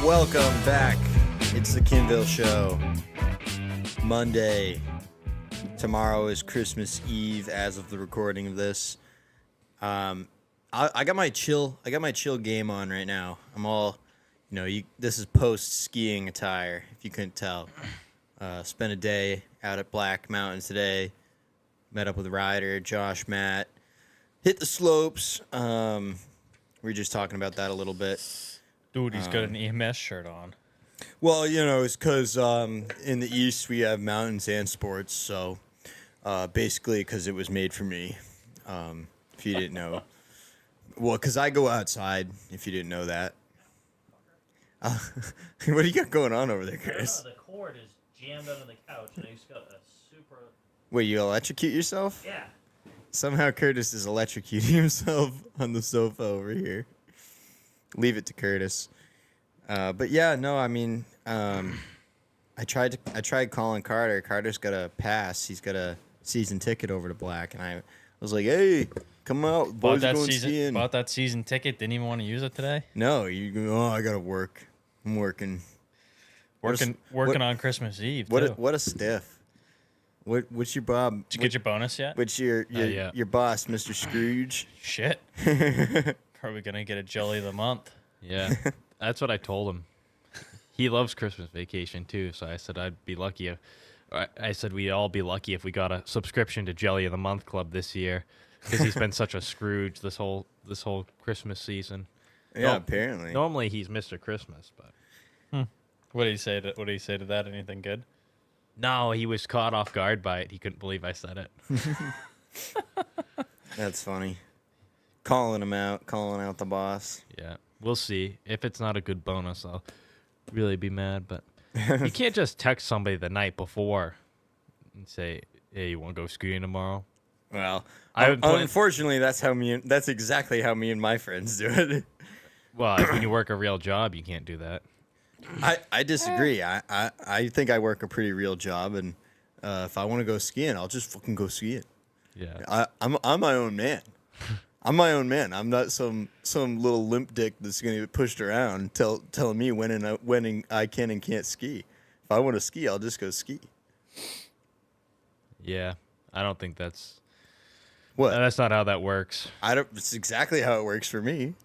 Welcome back. It's the Kinville Show. Monday. Tomorrow is Christmas Eve as of the recording of this. I got my chill game on right now. I'm all, this is post skiing attire, if you couldn't tell. Spent a day out at Black Mountain today. Met up with Ryder, Josh, Matt. Hit the slopes. We were just talking about that a little bit. Dude, he's got an EMS shirt on. Well, it's because in the East we have mountains and sports, so basically because it was made for me, if you didn't know. Well, because I go outside, if you didn't know that. What do you got going on over there, Chris? The cord is jammed under the couch, and he's got a super... Wait, you electrocute yourself? Yeah. Somehow Curtis is electrocuting himself on the sofa over here. Leave it to Curtis. But yeah, no, I mean, I tried calling Carter. Carter's got a pass. He's got a season ticket over to Black, and I was like, "Hey, come out, boys are going skiing." Bought that season ticket. Didn't even want to use it today. No, I gotta work. I'm working. Working on Christmas Eve. What a stiff. What's your Bob? Did you get your bonus yet? What's your boss, Mr. Scrooge? Shit. Probably gonna get a jelly of the month. Yeah, that's what I told him. He loves Christmas vacation too, so I said I'd be lucky. I said we'd all be lucky if we got a subscription to Jelly of the Month Club this year, because he's been such a Scrooge this whole Christmas season. Yeah, apparently. Normally he's Mr. Christmas, but What did he say to that? Anything good? no, he was caught off guard by it. He couldn't believe I said it. That's funny. Calling out the boss. Yeah, we'll see. If it's not a good bonus, I'll really be mad. But you can't just text somebody the night before and say, "Hey, you want to go skiing tomorrow?" Well, I would unfortunately, that's exactly how me and my friends do it. Well, when you work a real job, you can't do that. I disagree. I think I work a pretty real job, and if I want to go skiing, I'll just fucking go skiing. Yeah, I'm my own man. I'm my own man. I'm not some little limp dick that's gonna get pushed around telling me when I can and can't ski. If I want to ski, I'll just go ski. yeah. I don't think that's What? that's not how that works. It's exactly how it works for me.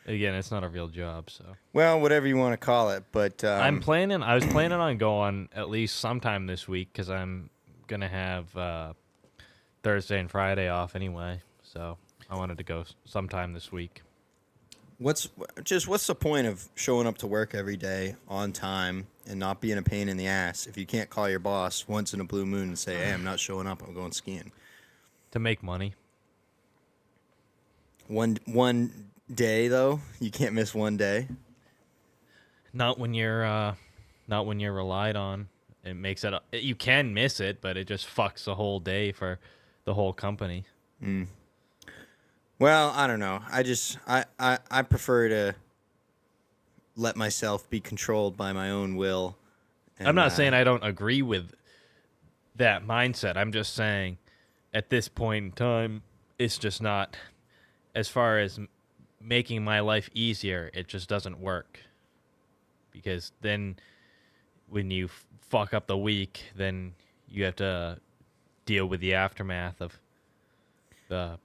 Again, it's not a real job, so. Well, whatever you want to call it, but I was planning on going at least sometime this week because I'm gonna have Thursday and Friday off anyway. So I wanted to go sometime this week. what's the point of showing up to work every day on time and not being a pain in the ass if you can't call your boss once in a blue moon and say, "Hey, I'm not showing up. I'm going skiing." To make money. One day though, you can't miss one day. Not when you're relied on. It makes it. You can miss it, but it just fucks the whole day for the whole company. Well, I don't know. I prefer to let myself be controlled by my own will. And, I'm not saying I don't agree with that mindset. I'm just saying at this point in time, it's just not, as far as making my life easier, it just doesn't work. Because then when you fuck up the week, then you have to deal with the aftermath of the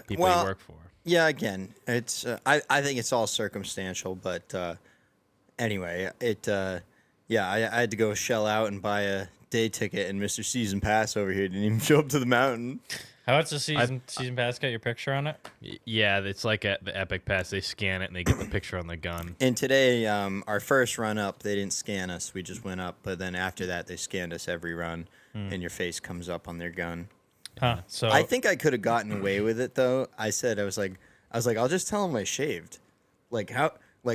people you work for. Yeah, again, it's I think it's all circumstantial, but anyway, I had to go shell out and buy a day ticket, and Mr. Season Pass over here didn't even show up to the mountain. How much the season pass got your picture on it? Yeah, it's like at the Epic Pass. They scan it and they get the picture on the gun. And today, our first run up, they didn't scan us. We just went up, but then after that, they scanned us every run, and your face comes up on their gun. Huh. So I think I could have gotten away with it though. I was like, I'll just tell him I shaved. Like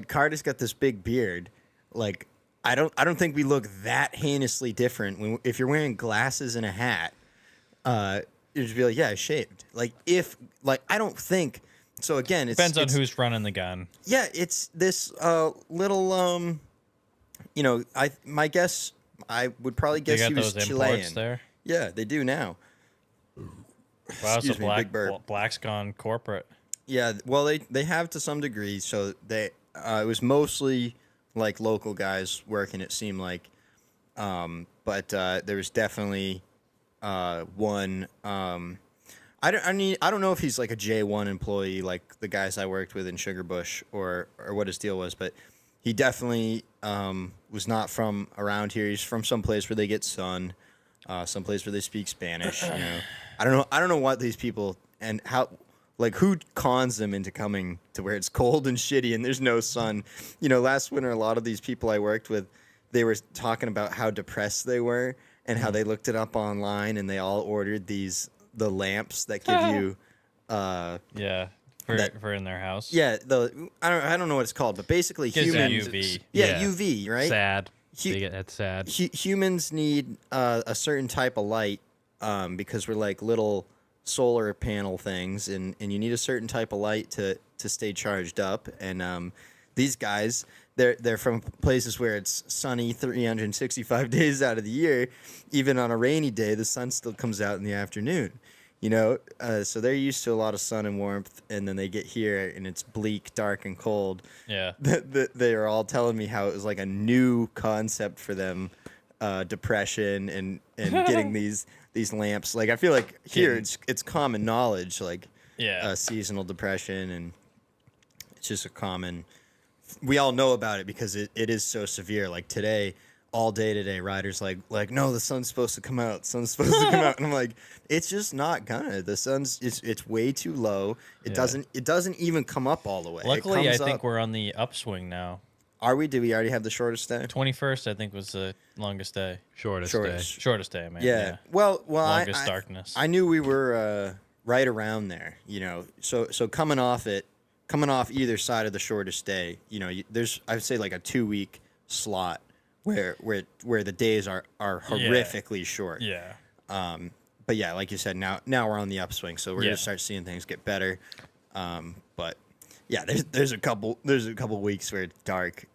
Carter's got this big beard. Like I don't think we look that heinously different if you're wearing glasses and a hat. You just be like, yeah, I shaved. I don't think so. Again, depends on who's running the gun. Yeah, it's this little my guess, I would probably guess he was Chilean. There. Yeah, they do now. Wow, Excuse so me, big burp. Black's gone corporate. Yeah, well, they have to some degree. So they It was mostly like local guys working. It seemed like, but there was definitely one. I don't know if he's like a J1 employee like the guys I worked with in Sugarbush or what his deal was, but he definitely was not from around here. He's from some place where they get sun, some place where they speak Spanish. You know, I don't know what these people and how. Like, who cons them into coming to where it's cold and shitty and there's no sun? You know, last winter, a lot of these people I worked with, they were talking about how depressed they were and how they looked it up online and they all ordered the lamps that give you, for in their house. yeah, I don't know what it's called, but basically Gives you humans, UV. yeah, UV, right? Sad. Hu- That's sad. Humans need a certain type of light because we're like little solar panel things, and you need a certain type of light to stay charged up. And these guys, they're from places where it's sunny 365 days out of the year. Even on a rainy day, the sun still comes out in the afternoon. You know, so they're used to a lot of sun and warmth, and then they get here and it's bleak, dark, and cold. Yeah. They are all telling me how it was like a new concept for them, depression and getting these lamps. Like I feel like here it's common knowledge, like seasonal depression, and it's just a common. We all know about it because it is so severe. Like today, all day today, riders like no, the sun's supposed to come out. Sun's supposed to come out, and I'm like, it's just not gonna. The sun's it's way too low. It doesn't even come up all the way. Luckily, I think up. we're on the upswing now. Are we? Did we already have the shortest day? 21st, I think, was the longest day. Shortest day. Shortest day, man. Yeah. Well, Longest darkness. I knew we were right around there. You know, so coming off either side of the shortest day. You know, there's I would say like a 2-week slot where the days are horrifically short. Yeah. But yeah, like you said, now we're on the upswing, so we're gonna start seeing things get better. But yeah, there's a couple weeks where it's dark.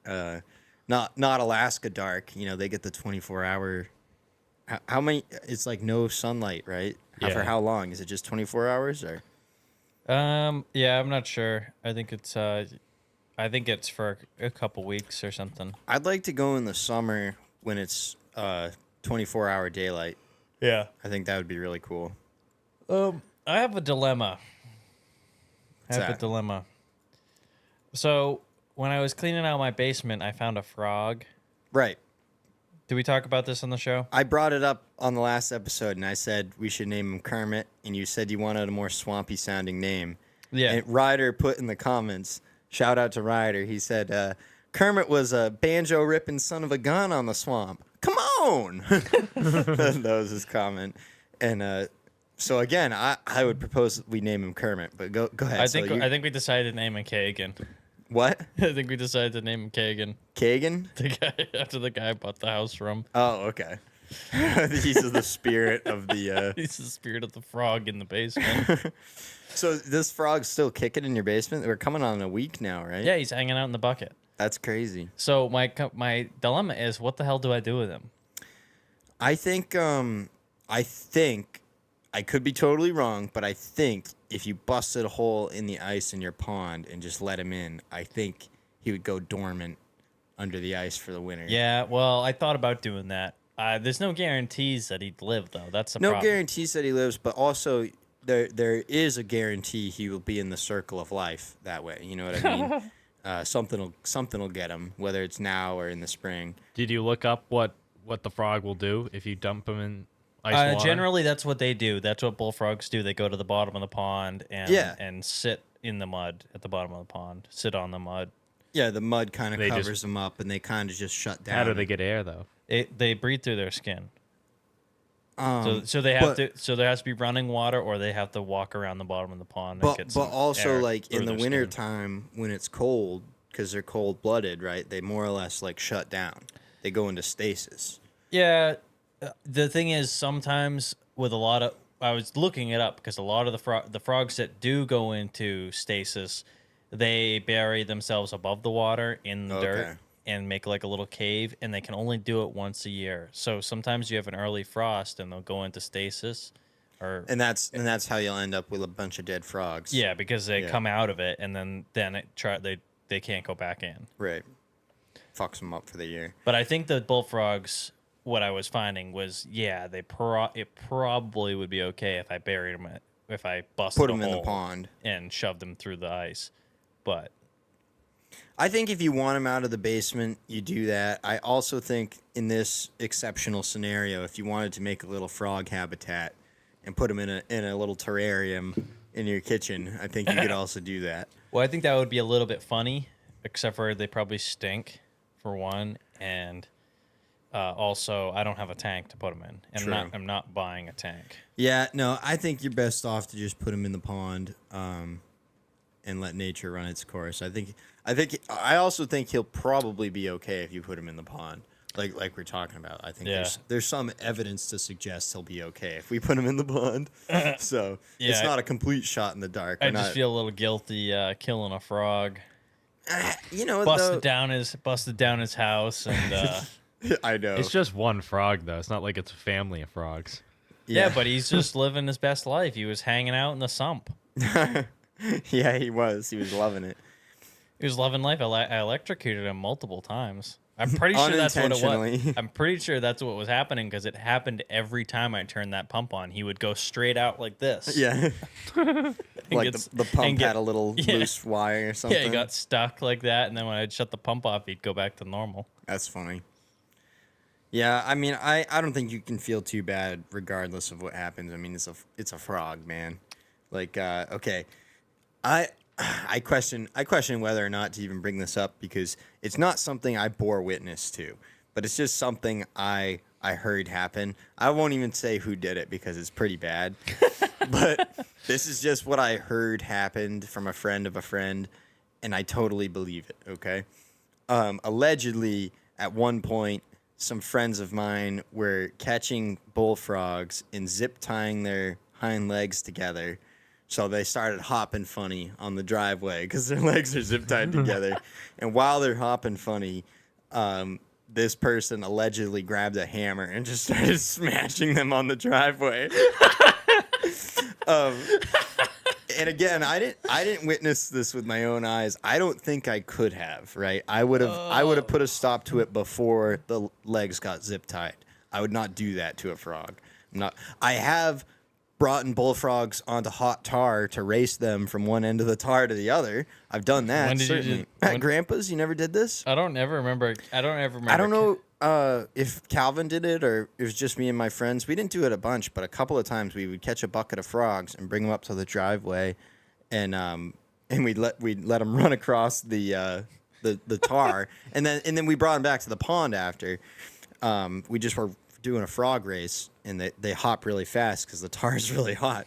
Not Alaska dark. You know, they get the 24-hour. How many? It's like no sunlight, right? Yeah. For how long? Is it just 24 hours or? Yeah, I'm not sure. I think it's for a couple weeks or something. I'd like to go in the summer when it's 24-hour daylight. Yeah. I think that would be really cool. I have a dilemma. What's that? So when I was cleaning out my basement, I found a frog. Right. Did we talk about this on the show? I brought it up on the last episode, and I said we should name him Kermit, and you said you wanted a more swampy-sounding name. Yeah. And Ryder put in the comments, shout out to Ryder, he said, Kermit was a banjo-ripping son of a gun on the swamp. Come on! That was his comment. And so, again, I would propose that we name him Kermit, but go ahead. I think we decided to name him Kagan. What? I think we decided to name him Kagan. Kagan? The guy after the guy I bought the house from. Oh, okay. He's the spirit of the... He's the spirit of the frog in the basement. So this frog's still kicking in your basement? We're coming on a week now, right? Yeah, he's hanging out in the bucket. That's crazy. So my dilemma is, what the hell do I do with him? I think I could be totally wrong, but I think if you busted a hole in the ice in your pond and just let him in, I think he would go dormant under the ice for the winter. Yeah, well, I thought about doing that. There's no guarantees that he'd live, though. That's the No problem. guarantees that he lives, but also there is a guarantee he will be in the circle of life that way. You know what I mean? Something will get him, whether it's now or in the spring. Did you look up what the frog will do if you dump him in ice water? Generally, that's what they do. That's what bullfrogs do. They go to the bottom of the pond and sit in the mud at the bottom of the pond. Sit on the mud. Yeah, the mud kind of They covers just- them up, and they kind of just shut down. How do they get air though? They breathe through their skin. Um, So they have but- to. So there has to be running water, or they have to walk around the bottom of the pond. And get But some also air like in through the their winter skin. time when it's cold, because they're cold blooded, right? They more or less like shut down. They go into stasis. Yeah, the thing is, sometimes with a lot of, I was looking it up because a lot of the frogs that do go into stasis, they bury themselves above the water in the Okay. dirt and make like a little cave, and they can only do it once a year. So sometimes you have an early frost, and they'll go into stasis, or And that's how you'll end up with a bunch of dead frogs. yeah, because they Yeah. come out of it, and then they they can't go back in. Right. Fucks them up for the year. But I think the bullfrogs, what I was finding was, yeah, it probably would be okay if I buried them, if I busted Put a them in the hole pond. and shoved them through the ice. But I think if you want them out of the basement, you do that. I also think in this exceptional scenario, if you wanted to make a little frog habitat and put them in a little terrarium in your kitchen, I think you could also do that. well, I think that would be a little bit funny, except for they probably stink, for one, and also I don't have a tank to put them in, and True. I'm not buying a tank. Yeah, no, I think you're best off to just put them in the pond and let nature run its course. I also think he'll probably be okay if you put him in the pond. Like we're talking about. I think there's some evidence to suggest he'll be okay if we put him in the pond. So it's not a complete shot in the dark. I just feel a little guilty killing a frog. You know, Busted down his house, and I know. It's just one frog, though. It's not like it's a family of frogs. yeah, but he's just living his best life. He was hanging out in the sump. Yeah, he was. He was loving it. He was loving life. I electrocuted him multiple times. I'm pretty sure that's what it was. Unintentionally. I'm pretty sure that's what was happening because it happened every time I turned that pump on. He would go straight out like this. Yeah. Like gets- the pump and get- had a little yeah. loose wire or something. Yeah, he got stuck like that, and then when I'd shut the pump off, he'd go back to normal. That's funny. Yeah, I mean, I don't think you can feel too bad regardless of what happens. I mean, it's a frog, man. Like, okay, I question whether or not to even bring this up because it's not something I bore witness to, but it's just something I heard happen. I won't even say who did it because it's pretty bad, but this is just what I heard happened from a friend of a friend, and I totally believe it. Okay, allegedly at one point, some friends of mine were catching bullfrogs and zip tying their hind legs together. So they started hopping funny on the driveway because their legs are zip tied together. And while they're hopping funny, this person allegedly grabbed a hammer and just started smashing them on the driveway. And again, I didn't witness this with my own eyes. I don't think I could have, right? I would have put a stop to it before the legs got zip tied. I would not do that to a frog. I have brought in bullfrogs onto hot tar to race them from one end of the tar to the other. I've done that. When did you certainly. At Grandpa's, you never did this? I don't ever remember. I don't know if Calvin did it or it was just me and my friends. We didn't do it a bunch, but a couple of times we would catch a bucket of frogs and bring them up to the driveway, and we'd let them run across the tar, and then we brought them back to the pond after. We just were doing a frog race, and they hop really fast because the tar is really hot.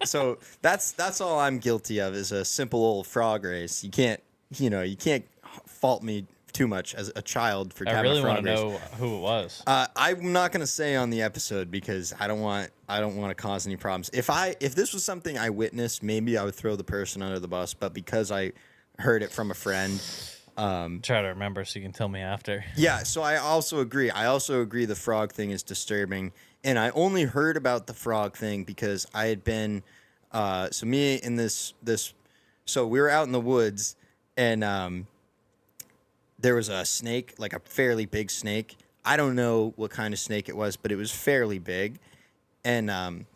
So that's all I'm guilty of is a simple old frog race. You can't fault me too much as a child for I having really a frog want to race. know who it was. I'm not going to say on the episode because I don't want to cause any problems. If this was something I witnessed, maybe I would throw the person under the bus. But because I heard it from a friend, Try to remember so you can tell me after. yeah. So I also agree. The frog thing is disturbing, and I only heard about the frog thing because I had been. So me in this. So we were out in the woods, and there was a snake, like a fairly big snake. I don't know what kind of snake it was, but it was fairly big. And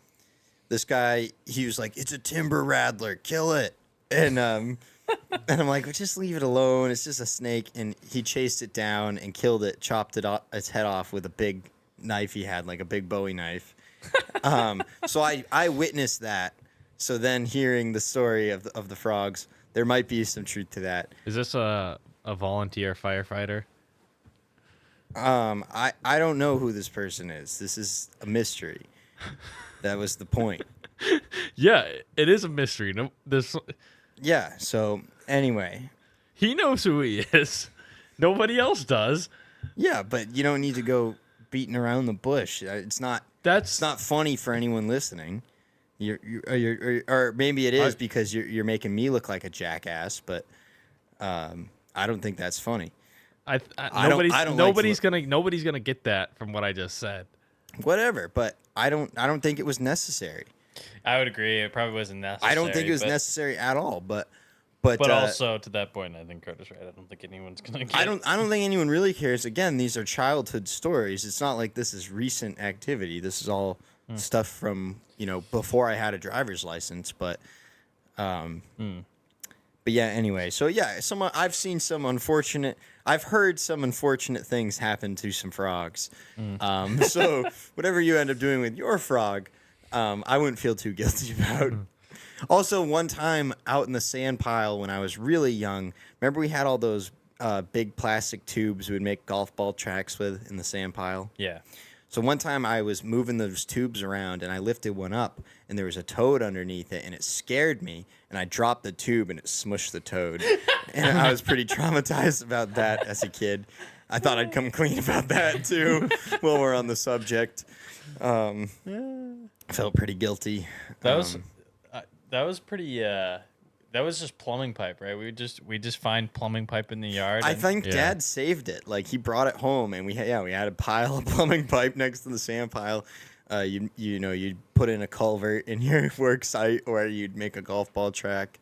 this guy, he was like, "It's a timber rattler, kill it." And and I'm like, well, just leave it alone. It's just a snake. And he chased it down and killed it, chopped its head off with a big knife he had, like a big Bowie knife. So I witnessed that. So then hearing the story of the frogs, there might be some truth to that. Is this a volunteer firefighter? I don't know who this person is. This is a mystery. That was the point. Yeah, it is a mystery. No, there's. Yeah. So anyway. He knows who he is. Nobody else does. Yeah, but you don't need to go beating around the bush. It's not funny for anyone listening. Or maybe it is because you're making me look like a jackass. But I don't think that's funny. Nobody's gonna get that from what I just said. Whatever, but I don't think it was necessary. I would agree. It probably wasn't necessary. I don't think it was necessary at all. But But also to that point, I think Carter's right. I don't think anyone's gonna. Get I don't think anyone really cares. Again, these are childhood stories. It's not like this is recent activity. This is all stuff from before I had a driver's license. But yeah. Anyway, so yeah, I've heard some unfortunate things happen to some frogs. So whatever you end up doing with your frog, I wouldn't feel too guilty about. Also, one time out in the sand pile when I was really young, remember we had all those big plastic tubes we would make golf ball tracks with in the sand pile? Yeah. So one time I was moving those tubes around and I lifted one up and there was a toad underneath it and it scared me and I dropped the tube and it smushed the toad. And I was pretty traumatized about that as a kid. I thought I'd come clean about that too while we're on the subject. Felt pretty guilty. That was pretty. That was just plumbing pipe, right? We just find plumbing pipe in the yard. I think Dad saved it. Like he brought it home, and we had a pile of plumbing pipe next to the sand pile. You'd put in a culvert in your work site, or you'd make a golf ball track.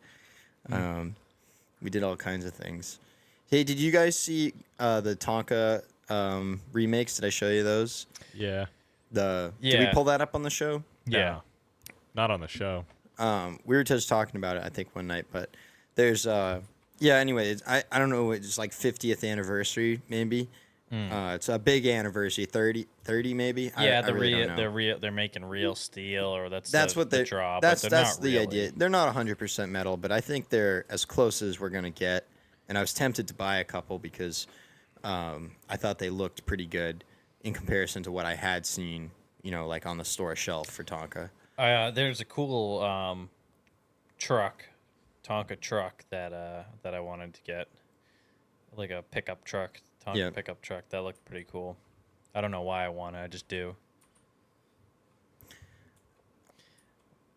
We did all kinds of things. Hey, did you guys see the Tonka remakes? Did I show you those? Yeah. Did we pull that up on the show? Yeah. Yeah. Not on the show. We were just talking about it, I think, one night, but there's anyway, I don't know, it's like 50th anniversary maybe. It's a big anniversary, 30 maybe. Yeah, I really don't know. they're making real steel, or that's what the they're draw. That's but they're not the really. idea. They're not 100% metal, but I think they're as close as we're gonna get. And I was tempted to buy a couple because I thought they looked pretty good in comparison to what I had seen, like on the store shelf for Tonka. There's a cool Tonka truck that I wanted to get, like a pickup truck, Tonka pickup truck. That looked pretty cool. I don't know why I want it. I just do.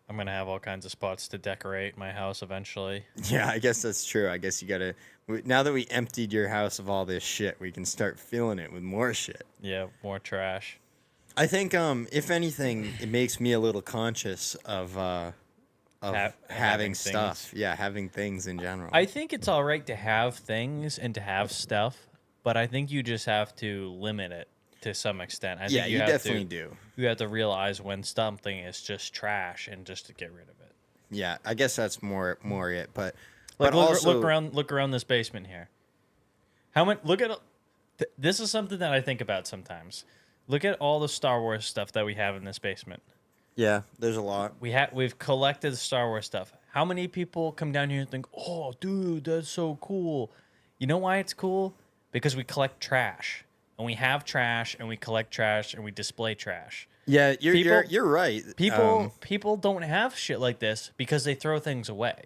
I'm gonna have all kinds of spots to decorate my house eventually. Yeah, I guess that's true. I guess you gotta. Now that we emptied your house of all this shit, we can start filling it with more shit. Yeah, more trash. I think, if anything, it makes me a little conscious of having having stuff. things. Yeah, having things in general. I think it's all right to have things and to have stuff, but I think you just have to limit it to some extent. I think you have definitely to, do. You have to realize when something is just trash and just to get rid of it. Yeah, I guess that's more it. But Like, also look around this basement here. How much? Look at this is something that I think about sometimes. Look at all the Star Wars stuff that we have in this basement. yeah, there's a lot. We've collected Star Wars stuff. How many people come down here and think, "Oh, dude, that's so cool"? You know why it's cool? Because we collect trash, and we have trash, and we collect trash, and we display trash. Yeah, you're right. People don't have shit like this because they throw things away.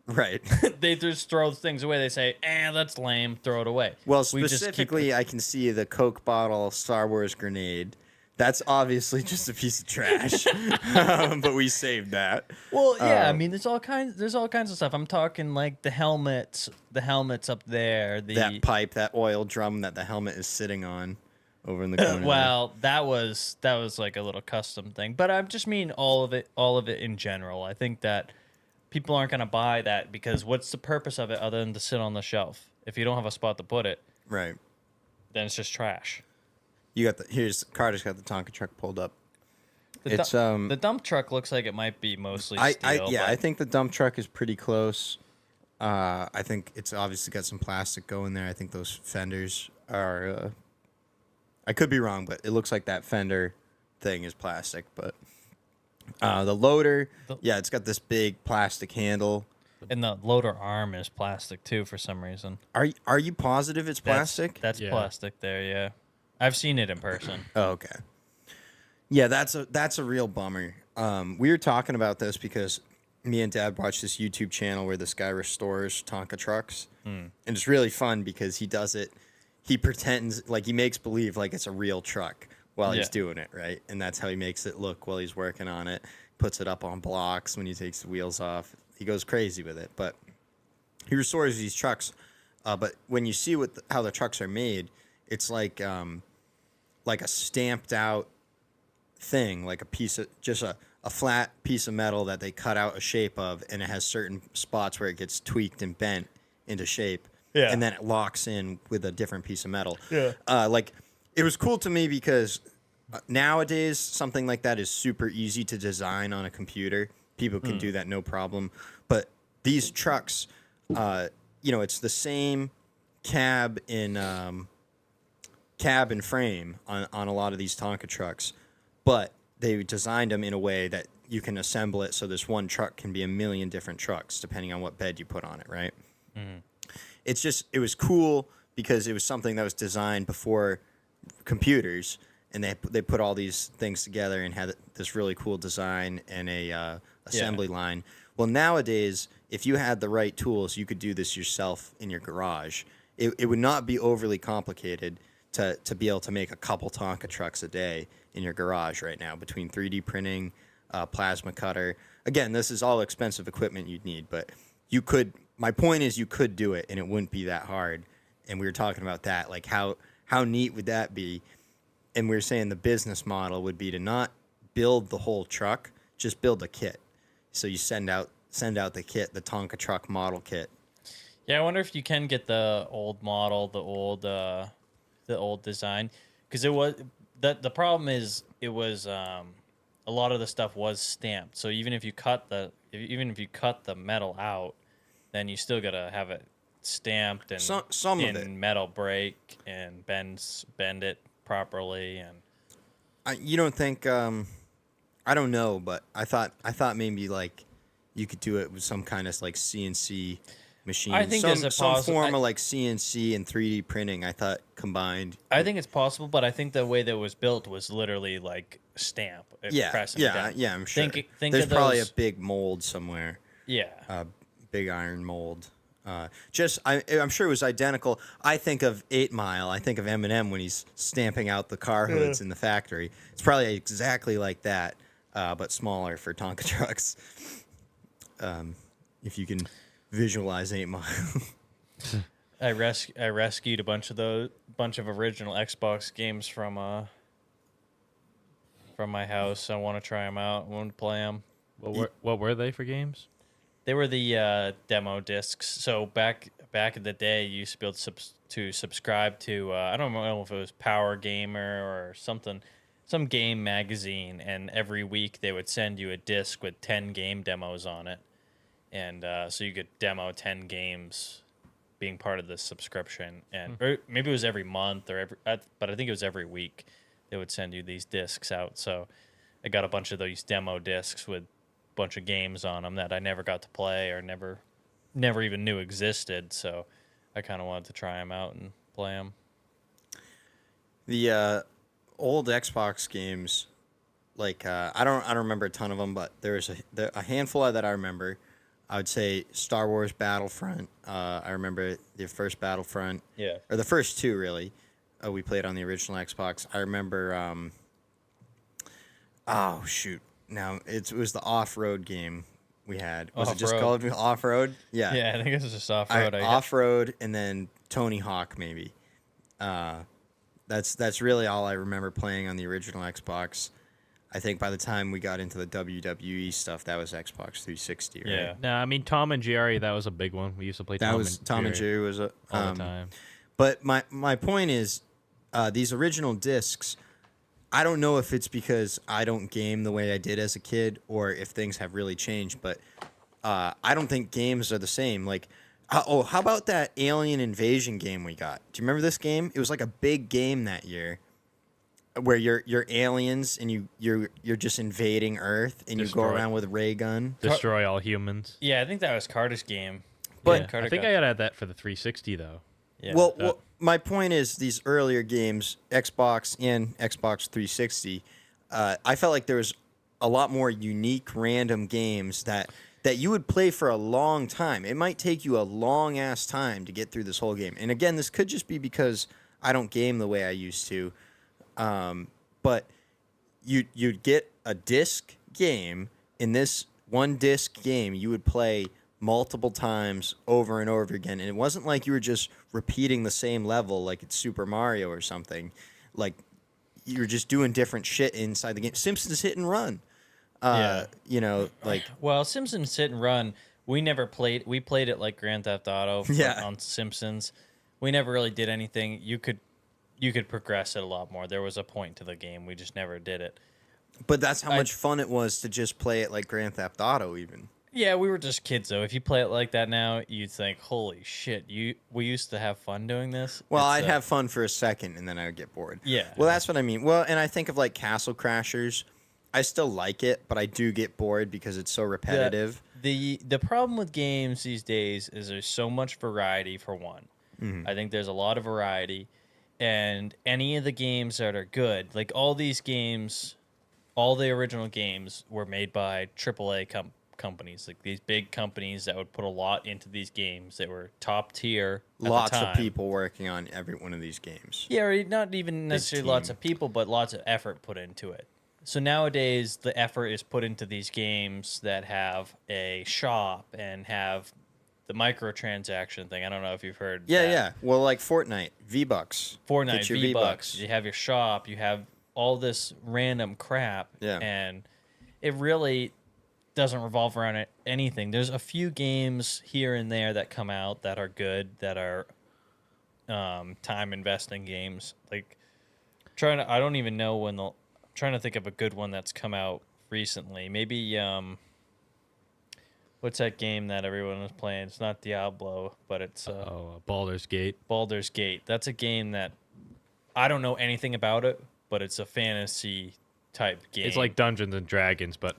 Right. They just throw things away. They say, that's lame. Throw it away. Well, We just keep specifically, I can see the Coke bottle Star Wars grenade. That's obviously just a piece of trash, but we saved that. Well, yeah. I mean, there's all kinds of stuff. I'm talking like the helmets up there. That pipe, that oil drum that the helmet is sitting on, over in the corner. Well, that was like a little custom thing. But I just mean all of it in general. I think that people aren't gonna buy that because what's the purpose of it other than to sit on the shelf? If you don't have a spot to put it, Right. then it's just trash. Carter's got the Tonka truck pulled up. The dump truck looks like it might be mostly steel. I think the dump truck is pretty close. I think it's obviously got some plastic going there. I think those fenders are. I could be wrong, but it looks like that fender thing is plastic. But the loader, it's got this big plastic handle. And the loader arm is plastic too for some reason. Are you positive it's plastic? That's plastic there, yeah. I've seen it in person. Oh, okay. Yeah, that's a real bummer. We were talking about this because me and Dad watch this YouTube channel where this guy restores Tonka trucks, and it's really fun because he does it. He pretends like he makes believe like it's a real truck while he's doing it, right? And that's how he makes it look while he's working on it. Puts it up on blocks when he takes the wheels off. He goes crazy with it, but he restores these trucks. But when you see how the trucks are made, it's like a stamped out thing, like a piece of just a a flat piece of metal that they cut out a shape of, and it has certain spots where it gets tweaked and bent into shape. Yeah. And then it locks in with a different piece of metal. Yeah. Like, it was cool to me because nowadays something like that is super easy to design on a computer. People can do that no problem. But these trucks, it's the same cab and frame on a lot of these Tonka trucks, but they designed them in a way that you can assemble it so this one truck can be a million different trucks depending on what bed you put on it, right? It was cool because it was something that was designed before computers, and they put all these things together and had this really cool design and a assembly line. Well, nowadays, if you had the right tools, you could do this yourself in your garage. It would not be overly complicated to be able to make a couple Tonka trucks a day in your garage right now between 3D printing, plasma cutter. Again, this is all expensive equipment you'd need, but you could. My point is, you could do it, and it wouldn't be that hard. And we were talking about that, like how neat would that be? And we were saying the business model would be to not build the whole truck, just build a kit. So you send out the kit, the Tonka truck model kit. Yeah, I wonder if you can get the old model, the old design, because the problem is it was a lot of the stuff was stamped. So even if you cut the metal out, then you still gotta have it stamped and some in of it. metal brake and bend it properly. And You don't think? I don't know, but I thought maybe like you could do it with some kind of like CNC machine. I think some form of like CNC and 3D printing. I thought combined. I think it's possible, but I think the way that it was built was literally like stamp. Press and down. Yeah. I'm sure. Think There's of probably those, a big mold somewhere. Yeah. Big iron mold. I'm sure it was identical. I think of 8 Mile. I think of Eminem when he's stamping out the car hoods in the factory. It's probably exactly like that, but smaller for Tonka trucks. If you can visualize 8 Mile. I rescued a bunch of original Xbox games from my house. I want to try them out. I want to play them. What were they for games? They were the demo discs. So back in the day, you used to be able to subscribe to I don't know if it was Power Gamer or something, some game magazine, and every week they would send you a disc with 10 game demos on it, and so you could demo 10 games, being part of the subscription, and or maybe it was every month or but I think it was every week they would send you these discs out. So I got a bunch of those demo discs with bunch of games on them that I never got to play or never even knew existed. So I kind of wanted to try them out and play them. The old Xbox games, like I don't remember a ton of them, but there was a handful that I remember. I would say Star Wars Battlefront. I remember the first Battlefront. Yeah. Or the first two really. We played on the original Xbox. I remember. Oh shoot. Now it was the off-road game we had. Was it just called off-road? Yeah. Yeah, I think it was just off-road. Off-road and then Tony Hawk maybe. That's really all I remember playing on the original Xbox. I think by the time we got into the WWE stuff, that was Xbox 360, right? Yeah. No, I mean Tom and Jerry. That was a big one. We used to play. Tom and Jerry was all the time. But my point is, these original discs. I don't know if it's because I don't game the way I did as a kid or if things have really changed, but I don't think games are the same. Like, how about that Alien Invasion game we got? Do you remember this game? It was like a big game that year where you're aliens and you're just invading Earth and you go around with a ray gun. Destroy all humans. Yeah, I think that was Carter's game. But I think I gotta add that for the 360 though. Yeah. Well, my point is these earlier games, Xbox and Xbox 360, I felt like there was a lot more unique, random games that you would play for a long time. It might take you a long-ass time to get through this whole game. And again, this could just be because I don't game the way I used to. But you'd get a disc game. In this one disc game, you would play multiple times over and over again, and it wasn't like you were just repeating the same level like it's Super Mario or something. Like you're just doing different shit inside the game. Simpsons Hit and Run. Yeah. You know, like Well, Simpsons Hit and Run, we never played. We played it like Grand Theft Auto Yeah. on Simpsons. We never really did anything. You could progress it a lot more. There was a point to the game. We just never did it. but that's how much fun it was to just play it like Grand Theft Auto even. Yeah, we were just kids though. If you play it like that now, you'd think, "Holy shit, we used to have fun doing this." Well, It's, I'd have fun for a second and then I would get bored. Yeah. Well, that's what I mean. Well, and I think of like Castle Crashers. I still like it, but I do get bored because it's so repetitive. The problem with games these days is there's so much variety for one. I think there's a lot of variety, and any of the games that are good, like all these games, all the original games were made by AAA companies, like these big companies that would put a lot into these games that were top tier. At Lots the of time. people working on every one of these games. Yeah, or not even necessarily lots team. of people, but lots of effort put into it. So nowadays, the effort is put into these games that have a shop and have the microtransaction thing. I don't know if you've heard. Yeah, that. yeah. Well, like Fortnite, V-Bucks. Fortnite, Get your V-Bucks. You have your shop. You have all this random crap. Yeah. And it really doesn't revolve around anything. There's a few games here and there that come out that are good, that are time investing games. Like I don't even know when they'll. Trying to think of a good one that's come out recently. Maybe what's that game that everyone was playing? It's not Diablo, but it's Baldur's Gate. Baldur's Gate. That's a game that I don't know anything about it, but it's a fantasy type game. It's like Dungeons and Dragons, but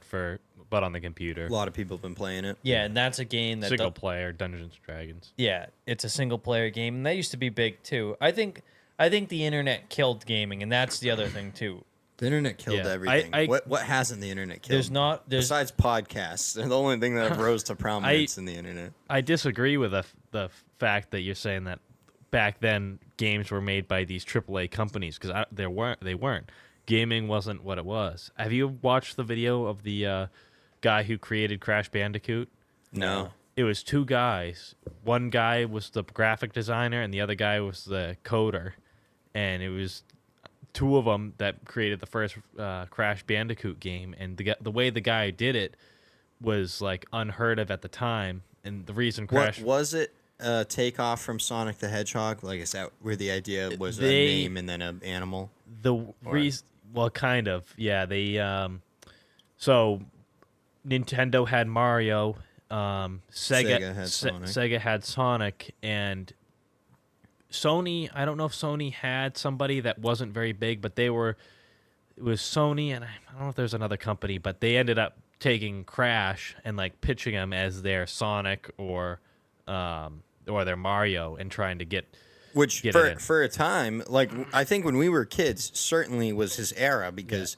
on the computer. A lot of people have been playing it. yeah, and that's a game that Single player Dungeons and Dragons. yeah, it's a single player game, and that used to be big too. I think the internet killed gaming, and that's the other thing too. The internet killed Yeah, everything. What hasn't the internet killed? There's Besides podcasts, they're the only thing that have rose to prominence in the internet. I disagree with the fact that you're saying that back then games were made by these AAA companies, because they weren't. Gaming wasn't what it was. Have you watched the video of the guy who created Crash Bandicoot? No. It was two guys. One guy was the graphic designer, and the other guy was the coder. And it was two of them that created the first Crash Bandicoot game. And the way the guy did it was like unheard of at the time. And the reason Crash What was it? Takeoff from Sonic the Hedgehog? Like, is that where the idea was a They- name and then an animal? the reason, well, kind of, yeah. They so Nintendo had Mario, Sega had Sonic. Sega had Sonic, and Sony. I don't know if Sony had somebody that wasn't very big, but it was Sony, and I don't know if there's another company, but they ended up taking Crash and like pitching them as their Sonic or their Mario, and trying to get. Which Get it in. for a time, like I think when we were kids, certainly was his era because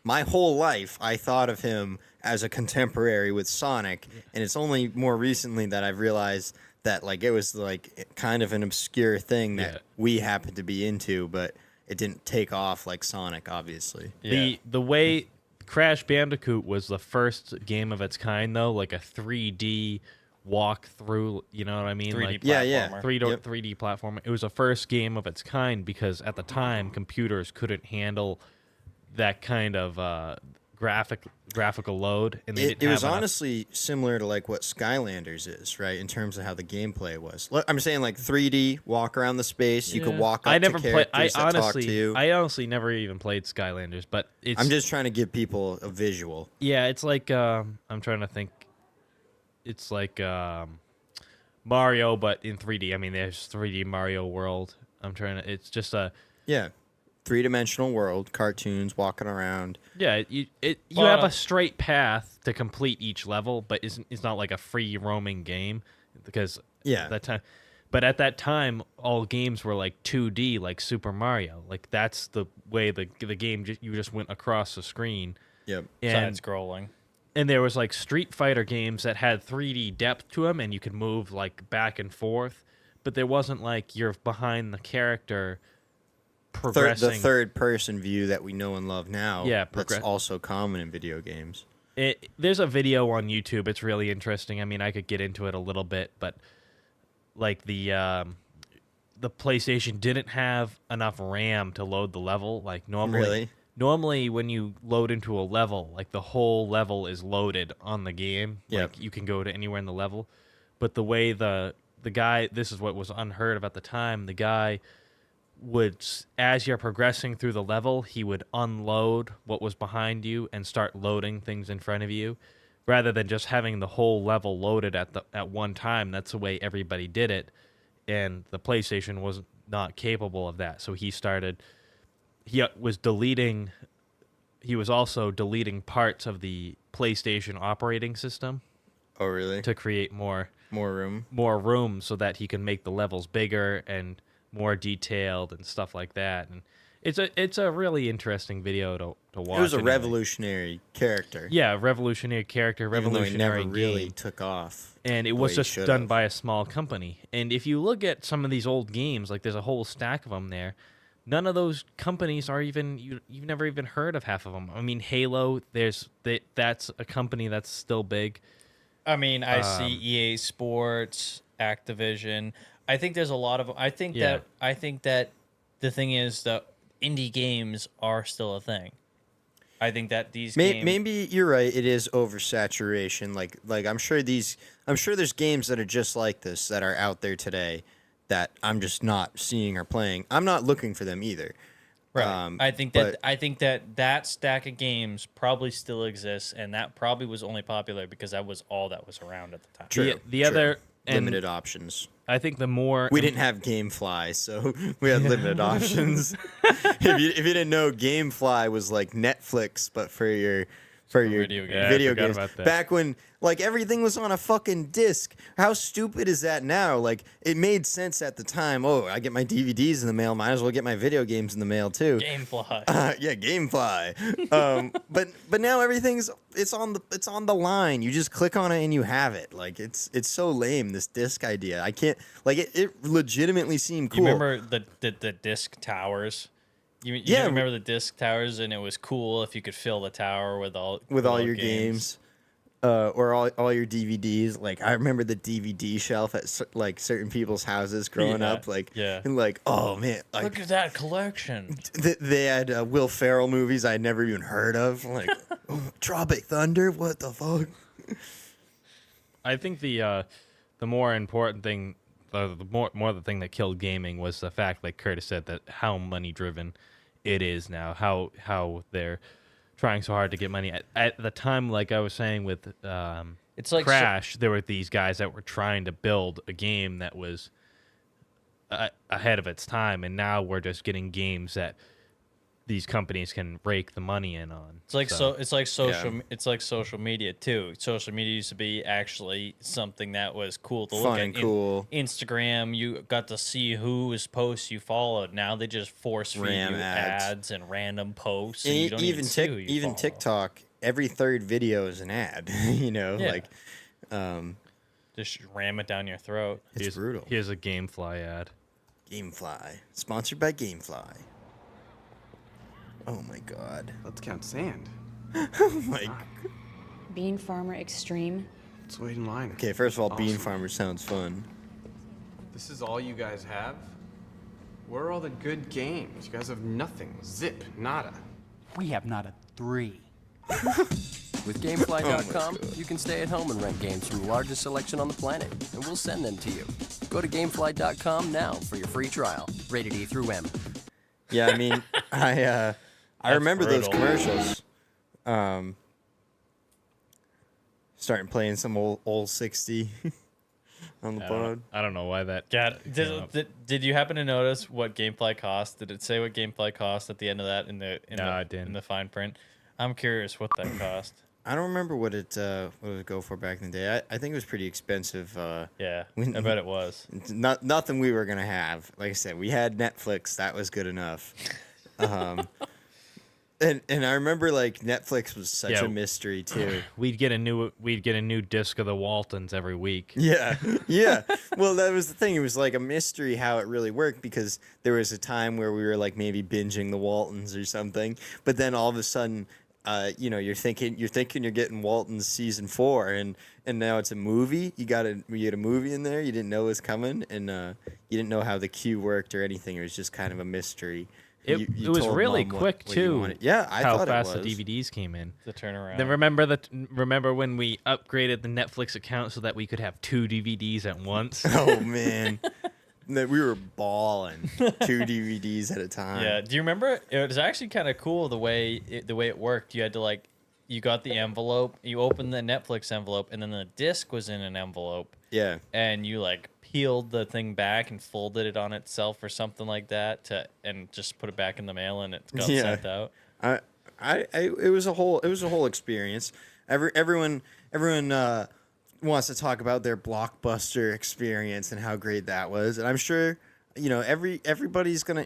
my whole life I thought of him as a contemporary with Sonic, and it's only more recently that I've realized that like it was like kind of an obscure thing that Yeah. we happened to be into, but it didn't take off like Sonic, obviously. Yeah. The way Crash Bandicoot was the first game of its kind, though, like a 3D walk through, you know what I mean? 3D Like Yeah, yeah. platformer. 3D platform. It was the first game of its kind because at the time computers couldn't handle that kind of graphical load, and they It didn't was have enough- honestly similar to like what Skylanders is, right? In terms of how the gameplay was. Look, I'm saying like 3D, walk around the space. You could walk up I never to played. characters that talk to you. I honestly never even played Skylanders, but it's. I'm just trying to give people a visual. Yeah, it's like I'm trying to think. It's like Mario, but in 3D. I mean, there's 3D Mario World. It's just a. Yeah. 3-dimensional world, cartoons, walking around. Yeah, you Well, have a straight path to complete each level, but it's not like a free roaming game because Yeah. that time. But at that time, all games were like 2D, like Super Mario. Like that's the way the game you just went across the screen. Yep. And Side scrolling. and there was like Street Fighter games that had 3D depth to them, and you could move like back and forth. But there wasn't like you're behind the character progressing. The third-person view that we know and love now. Yeah, that's also common in video games. There's a video on YouTube. It's really interesting. I mean, I could get into it a little bit, but like the PlayStation didn't have enough RAM to load the level like normally. Really? normally when you load into a level, like the whole level is loaded on the game. Yep. Like you can go to anywhere in the level. But the way the guy, this is what was unheard of at the time, the guy would, as you're progressing through the level, he would unload what was behind you and start loading things in front of you, rather than just having the whole level loaded at one time. That's the way everybody did it, and the PlayStation was not capable of that. So he was also deleting parts of the PlayStation operating system Oh, really? to create more More room. so that he can make the levels bigger and more detailed and stuff like that. And it's a really interesting video to watch. It was a anyway. revolutionary character. Yeah, revolutionary character, Even though he revolutionary never game. really took off. And it the was way he just should done have. by a small company. And if you look at some of these old games, like there's a whole stack of them there, none of those companies are even, you've never even heard of half of them. I mean, Halo, that's a company that's still big. I mean, I see EA Sports, Activision. I think there's a lot of. I think that the thing is that indie games are still a thing. I think that these games. Maybe you're right. It is oversaturation. Like I'm sure there's games that are just like this that are out there today that I'm just not seeing or playing. I'm not looking for them either. Right. I think that stack of games probably still exists, and that probably was only popular because that was all that was around at the time. True. The other limited options. I think the more We didn't have GameFly, so we had limited options. If you didn't know, GameFly was like Netflix, but for your video games. Yeah, I video forgot games. about that. Back when like everything was on a fucking disc. How stupid is that now? Like it made sense at the time. Oh, I get my DVDs in the mail. Might as well get my video games in the mail too. GameFly. Yeah, GameFly. But now everything's it's on the line. You just click on it and you have it. Like it's so lame, this disc idea. I can't like it legitimately seemed cool. You remember the disc towers? You Yeah. remember the disc towers, and it was cool if you could fill the tower with all your games. Or all your DVDs. Like I remember the DVD shelf at like certain people's houses growing Yeah, up. Like yeah. and like oh man, like Look at that collection. they had Will Ferrell movies I'd never even heard of. Like Tropic Thunder. What the fuck? I think the more important thing, the more the thing that killed gaming was the fact, like Curtis said, that how money driven it is now. How they're trying so hard to get money. At the time, like I was saying with It's like Crash, there were these guys that were trying to build a game that was ahead of its time, and now we're just getting games that these companies can rake the money in on. It's like it's like social Yeah. it's like social media too. Social media used to be actually something that was cool to look Fun at. and cool. Instagram, you got to see whose posts you followed. Now they just force feed Ram you ads. ads and random posts. And you don't even see who you even follow. TikTok, every third video is an ad. You know, Yeah. like Just ram it down your throat. it's brutal. Here's a GameFly ad. GameFly, sponsored by GameFly. Oh my god. Let's count sand. Oh my. Bean Farmer Extreme. Let's wait in line. Okay, first of all, Bean Awesome. Farmer sounds fun. This is all you guys have? Where are all the good games? You guys have nothing. Zip. Nada. We have not a 3. With Gamefly.com, you can stay at home and rent games from the largest selection on the planet, and we'll send them to you. Go to Gamefly.com now for your free trial. Rated E through M. Yeah, I mean, I remember those brutal. commercials. Starting playing some old 60 on the pod. I don't know why that. God, came up. did you happen to notice what GameFly cost? Did it say what GameFly cost at the end of that in the No, I didn't. in the fine print? I'm curious what that cost. I don't remember what it would go for back in the day. I think it was pretty expensive. Yeah, When- I bet it was. Nothing we were gonna have. Like I said, we had Netflix. That was good enough. And I remember like Netflix was such Yeah. a mystery too. We'd get a new disc of the Waltons every week. Yeah, yeah. Well, that was the thing. It was like a mystery how it really worked because there was a time where we were like maybe binging the Waltons or something, but then all of a sudden, you're thinking you're getting Waltons season 4, and now it's a movie. You get a movie in there. You didn't know it was coming, and you didn't know how the queue worked or anything. It was just kind of a mystery. It, You it was told really Mom quick what you too. wanted. Yeah, I how thought fast it was. the DVDs came in. The turnaround. Then remember when we upgraded the Netflix account so that we could have 2 DVDs at once? Oh man, that we were balling 2 DVDs at a time. Yeah. Do you remember? It was actually kind of cool the way it worked. You had to you got the envelope, you opened the Netflix envelope, and then the disc was in an envelope, Yeah. and you peeled the thing back and folded it on itself or something like that and just put it back in the mail and it got sent out. It was a whole experience. Everyone wants to talk about their Blockbuster experience and how great that was, and I'm sure everybody's gonna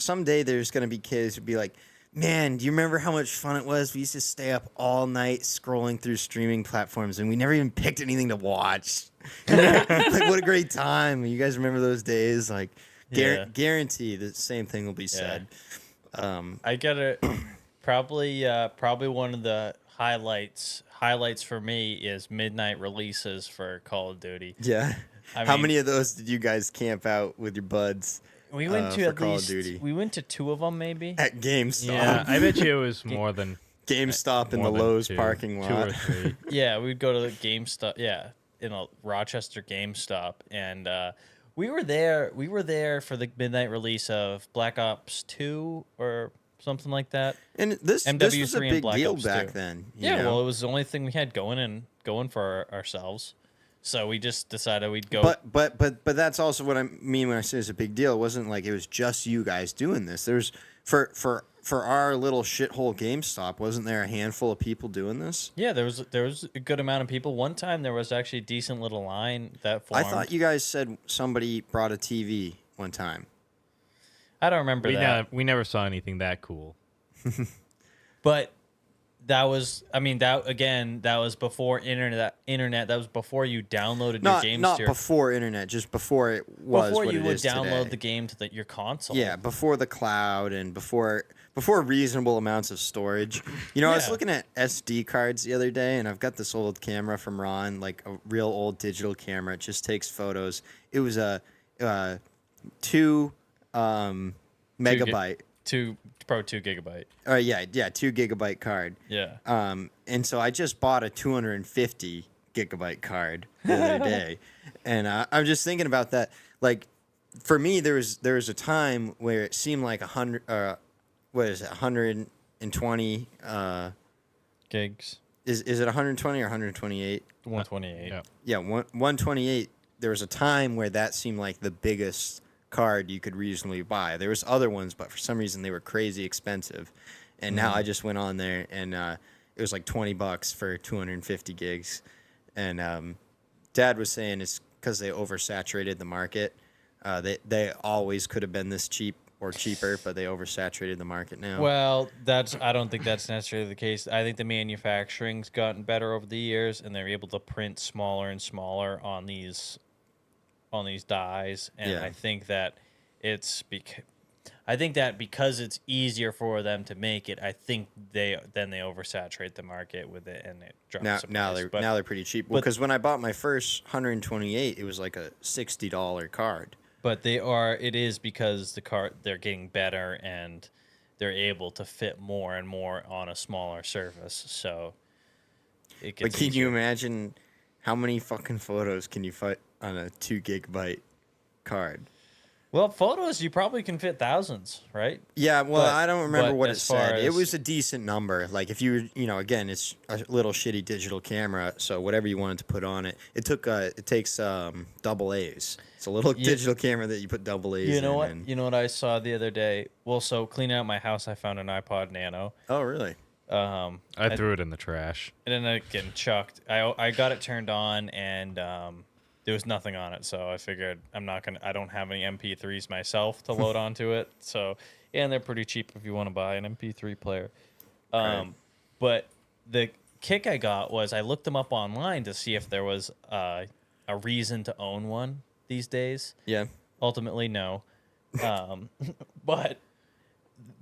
someday there's gonna be kids who be like, man, do you remember how much fun it was? We used to stay up all night scrolling through streaming platforms and we never even picked anything to watch. What a great time. You guys remember those days? Guarantee the same thing will be said. I get it. Probably one of the highlights for me is midnight releases for Call of Duty. Yeah. I How mean- many of those did you guys camp out with your buds? We went to for at Call least of Duty? we went to 2 of them maybe. At GameStop. Yeah. I bet you it was more than GameStop in more the than Lowe's 2, parking 2 or lot. 3. Yeah, we'd go to the GameStop. Yeah, in a Rochester GameStop, and we were there. We were there for the midnight release of Black Ops 2 or something like that. And this was a MW3 and big Black deal Ops back 2. then. Yeah, well, it was the only thing we had going for ourselves. So we just decided we'd go. But that's also what I mean when I say it's a big deal. It wasn't like it was just you guys doing this. There's for our little shithole GameStop, wasn't there a handful of people doing this? Yeah, there was a good amount of people. One time there was actually a decent little line that formed. I thought you guys said somebody brought a TV one time. I don't remember that. We never saw anything that cool. But that was, that was before internet. That was before you downloaded your games Not to your, before internet, just before it was before what you it would is download today. the game to your console. Yeah, before the cloud and before reasonable amounts of storage. I was Yeah. looking at SD cards the other day, and I've got this old camera from Ron, like a real old digital camera. It just takes photos. It was a 2 megabyte. Probably 2 gigabyte. 2 gigabyte card. Yeah. And so I just bought a 250 gigabyte card the other day, and I'm just thinking about that. Like, for me, there was a time where it seemed like 100. What is it? 120. Gigs. Is it 120 or 128? 128. Yeah. Yeah, 128. There was a time where that seemed like the biggest card you could reasonably buy. There was other ones, but for some reason they were crazy expensive. And now I just went on there and it was like $20 for 250 gigs. And Dad was saying it's because they oversaturated the market. They always could have been this cheap or cheaper, but they oversaturated the market now. Well, I don't think that's necessarily the case. I think the manufacturing's gotten better over the years, and they're able to print smaller and smaller on these dies. And Yeah. I think that because it's easier for them to make it, I think they oversaturate the market with it, and it drops. now they're pretty cheap. Well, because when I bought my first 128, it was like a $60 card. But it is because they're getting better and they're able to fit more and more on a smaller surface. So it gets But can easier. you imagine how many fucking photos can you fit on a 2 gigabyte card? Well, photos you probably can fit thousands, right? Yeah, well, But- I don't remember but what it as far said. It as- was a decent number. Like if you again, it's a little shitty digital camera, so whatever you wanted to put on it, it takes double A's. It's a little digital camera that you put double A's in. You know what? and- You know what I saw the other day? Well, so cleaning out my house, I found an iPod Nano. Oh, really? I threw it in the trash. It ended up getting chucked. I got it turned on, and there was nothing on it. So I figured I don't have any MP3s myself to load onto it. So, and they're pretty cheap if you want to buy an MP3 player. Right. But the kick I got was I looked them up online to see if there was a reason to own one these days. Yeah. Ultimately, no. But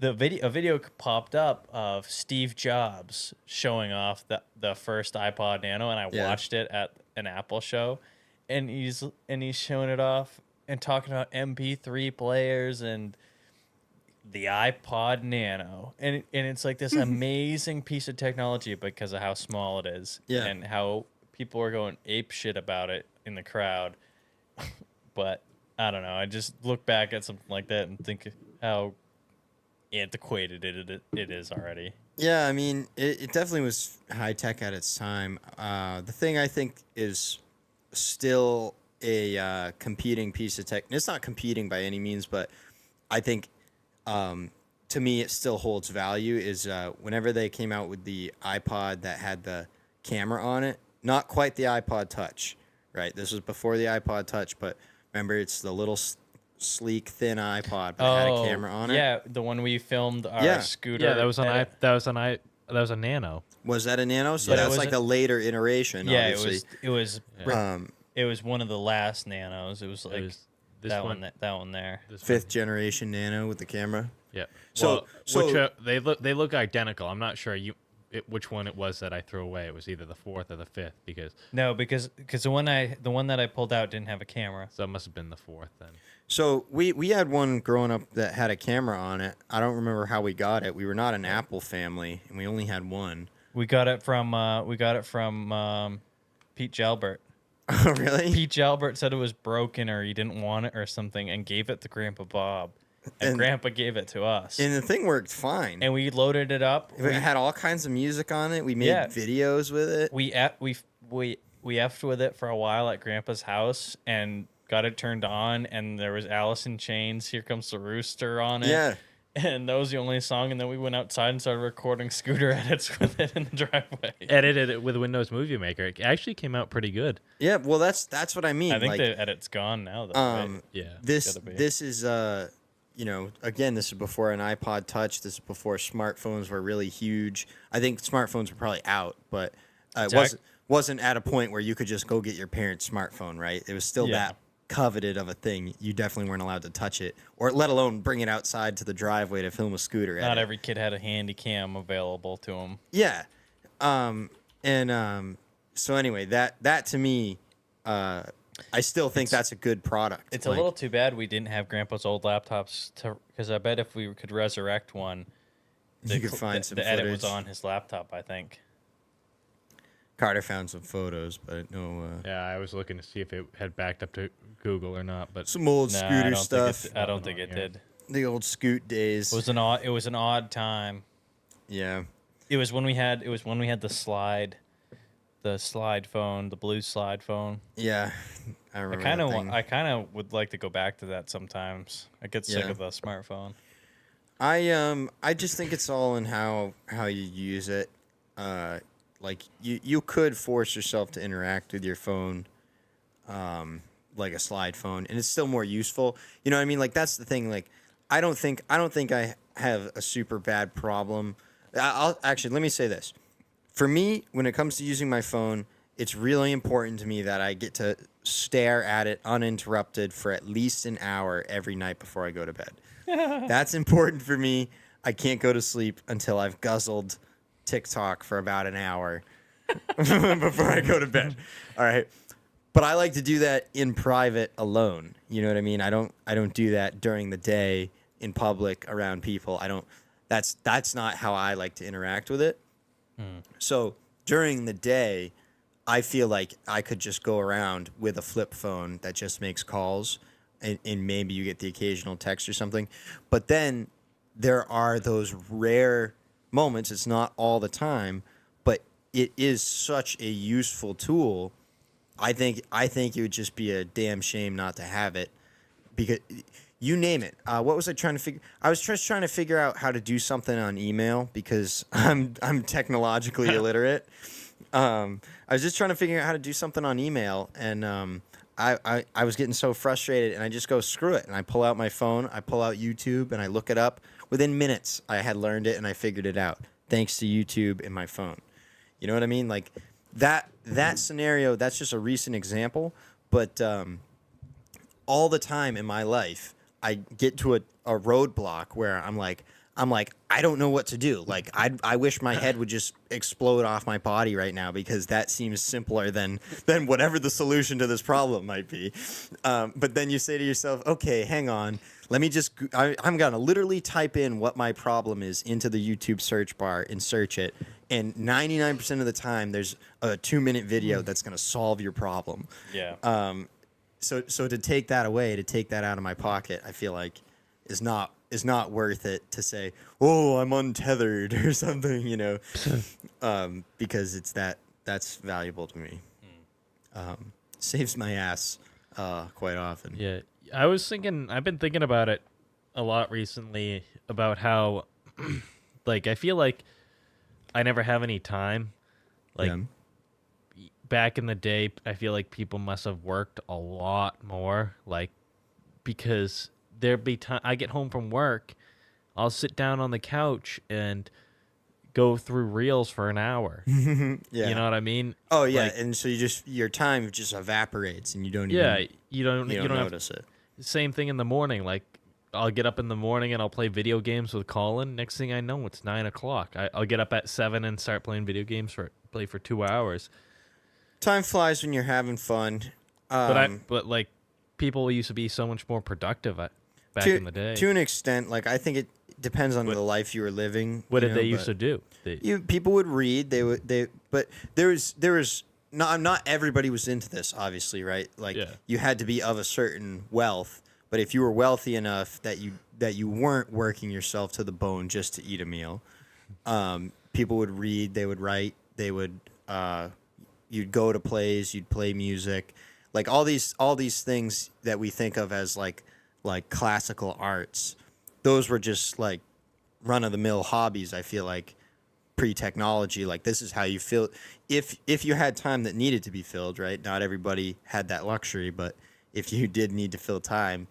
a video popped up of Steve Jobs showing off the first iPod Nano, and I Yeah. watched it at an Apple show, and he's showing it off and talking about MP3 players and the iPod Nano, and it's like this amazing piece of technology because of how small it is, Yeah. and how people are going ape shit about it in the crowd. But I don't know. I just look back at something like that and think how antiquated it is already. Yeah, I mean, it definitely was high tech at its time. The thing I think is still a competing piece of tech. It's not competing by any means, but I think to me it still holds value. Is whenever they came out with the iPod that had the camera on it, not quite the iPod Touch, right? This was before the iPod Touch, but remember, it's the little sleek, thin iPod, but it had a camera on it. Yeah, the one we filmed our scooter. Yeah, that was a Nano. Was that a Nano? So But it that's was like a- a later iteration. Yeah, obviously. it was one of the last Nanos. It was like was this that one- one. That one there. Fifth generation Nano with the camera. Yeah. So- Well, they look identical. I'm not sure which one it was that I threw away. It was either the fourth or the fifth because No, because the one that I pulled out didn't have a camera. so it must have been the fourth then. So we had one growing up that had a camera on it. I don't remember how we got it. We were not an Apple family, and we only had one. We got it from Pete Jalbert. Oh, really? Pete Jalbert said it was broken or he didn't want it or something, and gave it to Grandpa Bob, and Grandpa gave it to us. And the thing worked fine. And we loaded it up. It had all kinds of music on it. We made Yeah. videos with it. We effed with it for a while at Grandpa's house and got it turned on, and there was Alice in Chains, Here Comes the Rooster on it. Yeah. And that was the only song, and then we went outside and started recording scooter edits with it in the driveway. Edited it with Windows Movie Maker. It actually came out pretty good. Yeah, well, that's what I mean. I think like, the edit's gone now, though. Right? Yeah. this gotta be. this is again, this is before an iPod Touch. This is before smartphones were really huge. I think smartphones were probably out, but it wasn't at a point where you could just go get your parents' smartphone, right? It was still Yeah. that coveted of a thing. You definitely weren't allowed to touch it, or let alone bring it outside to the driveway to film a scooter. Not edit. every kid had a handy cam available to them. Yeah. So anyway, that to me, I still think that's a good product. It's a little too bad we didn't have Grandpa's old laptops, because I bet if we could resurrect one, You could find some the edit was footage. on his laptop, I think. Carter found some photos, but no. Yeah, I was looking to see if it had backed up to Google or not, but Some old Nah, scooter stuff. I don't think it did. The old scoot days. It was an odd time. Yeah. It was when we had the slide phone, the blue slide phone. Yeah. I remember. I kind of would like to go back to that sometimes. I get sick Yeah. of the smartphone. I just think it's all in how you use it. Like you could force yourself to interact with your phone, like a slide phone, and it's still more useful. You know what I mean? Like that's the thing. Like I don't think I have a super bad problem. I'll actually let me say this. For me, when it comes to using my phone, it's really important to me that I get to stare at it uninterrupted for at least an hour every night before I go to bed. That's important for me. I can't go to sleep until I've guzzled TikTok for about an hour before I go to bed. All right. But I like to do that in private alone. You know what I mean? I don't do that during the day in public around people. That's not how I like to interact with it. So during the day, I feel like I could just go around with a flip phone that just makes calls, and maybe you get the occasional text or something. But then there are those rare moments. It's not all the time, but it is such a useful tool. I think it would just be a damn shame not to have it, because you name it. What was I trying to figure? I was just trying to figure out how to do something on email because I'm technologically illiterate. I was just trying to figure out how to do something on email, and I was getting so frustrated, and I just go, screw it, and I pull out my phone, I pull out YouTube, and I look it up. Within minutes, I had learned it, and I figured it out, thanks to YouTube and my phone. You know what I mean? Like, that scenario, that's just a recent example, but all the time in my life, I get to a roadblock where I'm like, I'm like, I don't know what to do. Like, I wish my head would just explode off my body right now, because that seems simpler than whatever the solution to this problem might be. But then you say to yourself, okay, hang on. Let me just, I'm going to literally type in what my problem is into the YouTube search bar and search it. And 99% of the time, there's a 2-minute video that's going to solve your problem. Yeah. So to take that away, to take that out of my pocket, I feel like is not worth it to say, oh, I'm untethered or something, because that's valuable to me. Saves my ass quite often. Yeah, I've been thinking about it a lot recently, about how, like, I feel like I never have any time. Like, back in the day, I feel like people must have worked a lot more, like, because there'd be time I get home from work, I'll sit down on the couch and go through reels for an hour. Yeah. You know what I mean? Oh yeah, Like, and so your time just evaporates and you don't you don't notice it. Same thing in the morning. Like, I'll get up in the morning and I'll play video games with Colin. Next thing I know, it's 9:00. I'll get up at 7 and start playing video games play for 2 hours. Time flies when you're having fun. But like, people used to be so much more productive back in the day. To an extent, like, I think it depends on the life you were living. What did they used to do? People would read. But there was not everybody was into this, obviously, right? Like, you had to be of a certain wealth. But if you were wealthy enough that you weren't working yourself to the bone just to eat a meal, people would read. They would write. They would. You'd go to plays. You'd play music. Like, all these things that we think of as like classical arts, those were just like run-of-the-mill hobbies, I feel like, pre-technology. Like, this is how you feel if you had time that needed to be filled, right? Not everybody had that luxury, but if you did need to fill time,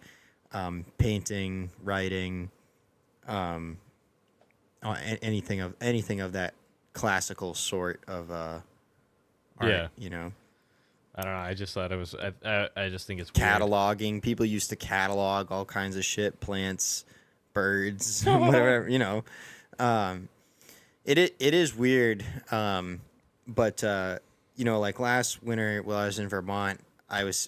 painting, writing, anything of that classical sort of art, Yeah. I don't know. I just thought it was. I just think it's weird. Cataloging. People used to catalog all kinds of shit, plants, birds, whatever. It is weird. But like last winter while I was in Vermont,